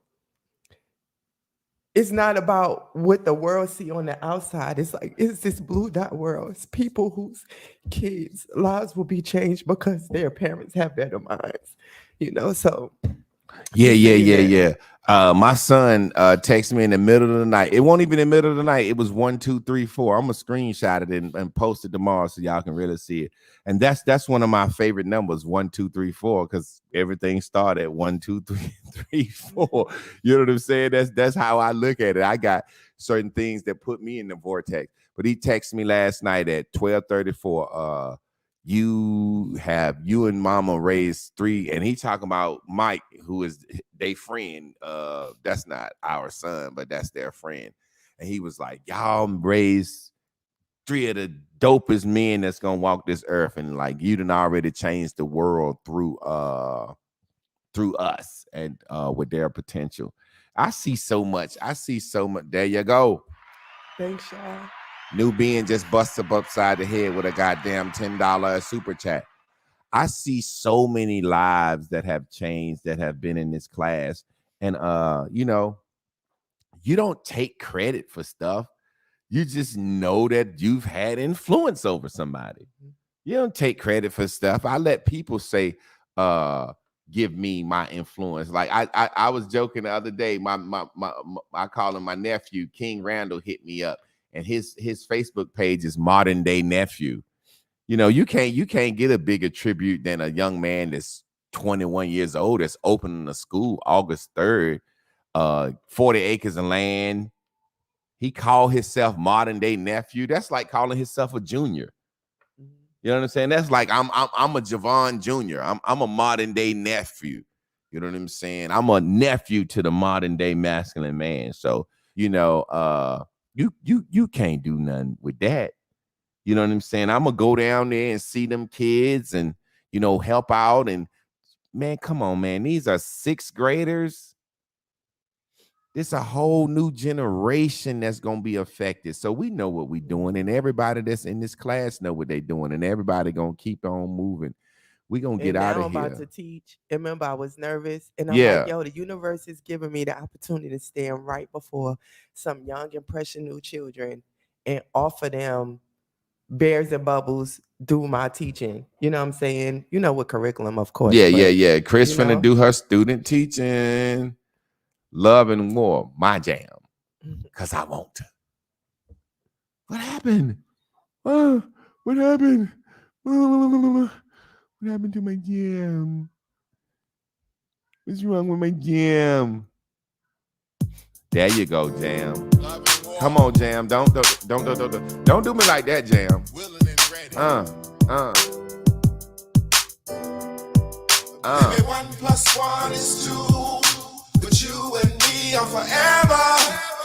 it's not about what the world see on the outside. It's like, it's this blue dot world. It's people whose kids' lives will be changed because their parents have better minds, you know? So Yeah. My son texted me in the middle of the night. It won't even in the middle of the night. It was 1, 2, 3, 4. I'm gonna screenshot it and post it tomorrow so y'all can really see it. And that's one of my favorite numbers, 1, 2, 3, 4, because everything started at 1, 2, 3, 3, 4. You know what I'm saying? That's how I look at it. I got certain things that put me in the vortex. But he texted me last night at 12:34. You and mama raised 3, and he talking about Mike, who is their friend. That's not our son, but that's their friend. And he was like, y'all raised 3 of the dopest men that's gonna walk this earth, and like you done already changed the world through us and with their potential. I see so much. There you go. thanks, y'all. New Being just busted up upside the head with a goddamn $10 super chat. I see so many lives that have changed, that have been in this class. And, you know, you don't take credit for stuff. You just know that you've had influence over somebody. You don't take credit for stuff. I let people say, give me my influence. Like I was joking the other day. I call him my nephew, King Randall, hit me up. And his Facebook page is Modern Day Nephew. You know, you can't get a bigger tribute than a young man that's 21 years old that's opening a school August 3rd, 40 acres of land. He called himself Modern Day Nephew. That's like calling himself a junior. You know what I'm saying? That's like I'm a Javon Jr. I'm a modern day nephew. You know what I'm saying? I'm a nephew to the modern day masculine man. So, you know, you can't do nothing with that. You know what I'm saying? I'm gonna go down there and see them kids and, you know, help out. And man, come on, man. These are 6th graders. It's a whole new generation that's going to be affected. So we know what we're doing, and everybody that's in this class know what they're doing, and everybody going to keep on moving. We're going to get out of I'm about here. to teach. And remember, I was nervous. And I'm Yeah. like, yo, the universe is giving me the opportunity to stand right before some young, impressionable children and offer them bears and bubbles do my teaching. You know what I'm saying? You know what curriculum, of course. Yeah. Chris you finna know. do her student teaching. Love and War, my jam. Because I want to. What happened? What happened? What happened to my jam? What's wrong with my jam? There you go, Jam. Come on, Jam. Don't do me like that, Jam. Maybe 1 + 1 is 2, but you and me are forever.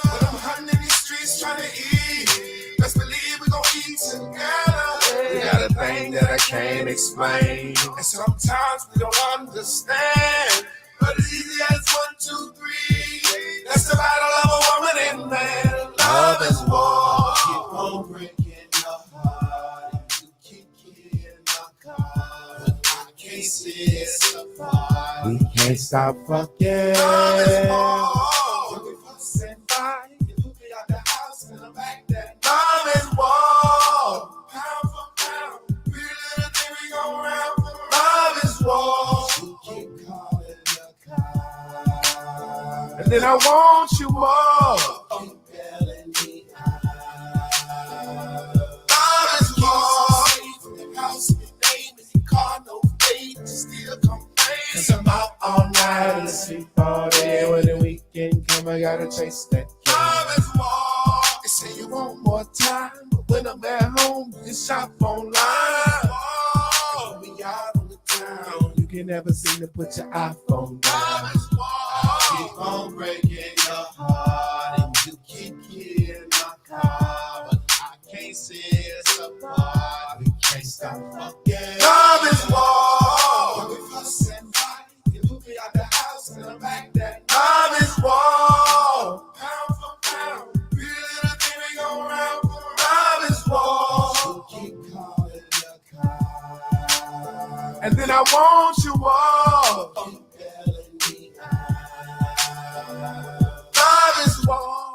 When I'm hunting in these streets trying to eat, best believe we gon' eat together. We got a thing that I can't explain, and sometimes we don't understand. But as easy as 1, 2, 3, that's the battle of a woman and man. Love is war. Keep on breaking your heart, and you keep killing my car. But I can't see us apart. We can't stop fucking. Love is war. We fuss and fight. You put me out the house and I'm back there. Love is war. Pound for pound, pretty little thing we go round. Love is war. You keep calling the car, And then I want you more. keep bailing me out. Love is war. From the house, your name is your car, no fate, you still complain. 'Cause I'm out all night and sleep all day. When the weekend come, I gotta chase that. Love is war. They say you want more time, but when I'm at home, you can shop online. When we out on the town, you can never seem to put your iPhone down. Love is war. Keep on breaking your heart, and you keep killing my car, but I can't see us apart. We can't stop fucking. Love is war. We fuss and fight. You put me out the house and I'm back there. Love is war. Pound for pound, pretty little thing we go round. Love is war. You keep calling the car, And then I want you more. keep bailing me out. Love is war.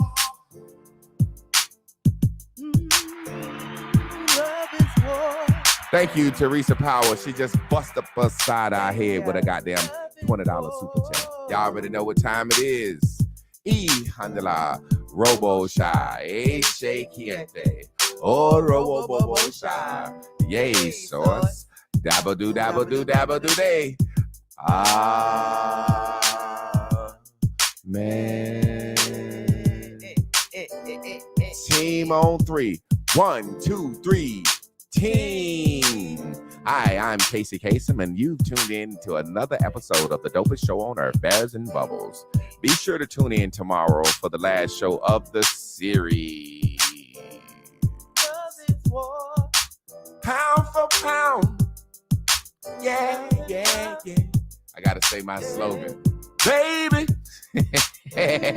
Love is war. Thank you, Teresa Power. She just bust up us side our head with a goddamn $20 super chat. Y'all already know what time it is. Handela Robo Shy, Shakiente, Robo Bobo Shy, yay, sauce, dabba do day. Man. Team on 3. 1, 2, 3. Team. Hi, I'm Casey Kasem, and you've tuned in to another episode of the dopest show on earth, Bears and Bubbles. Be sure to tune in tomorrow for the last show of the series. Love is war. Pound for pound. Yeah. I gotta say my slogan, baby.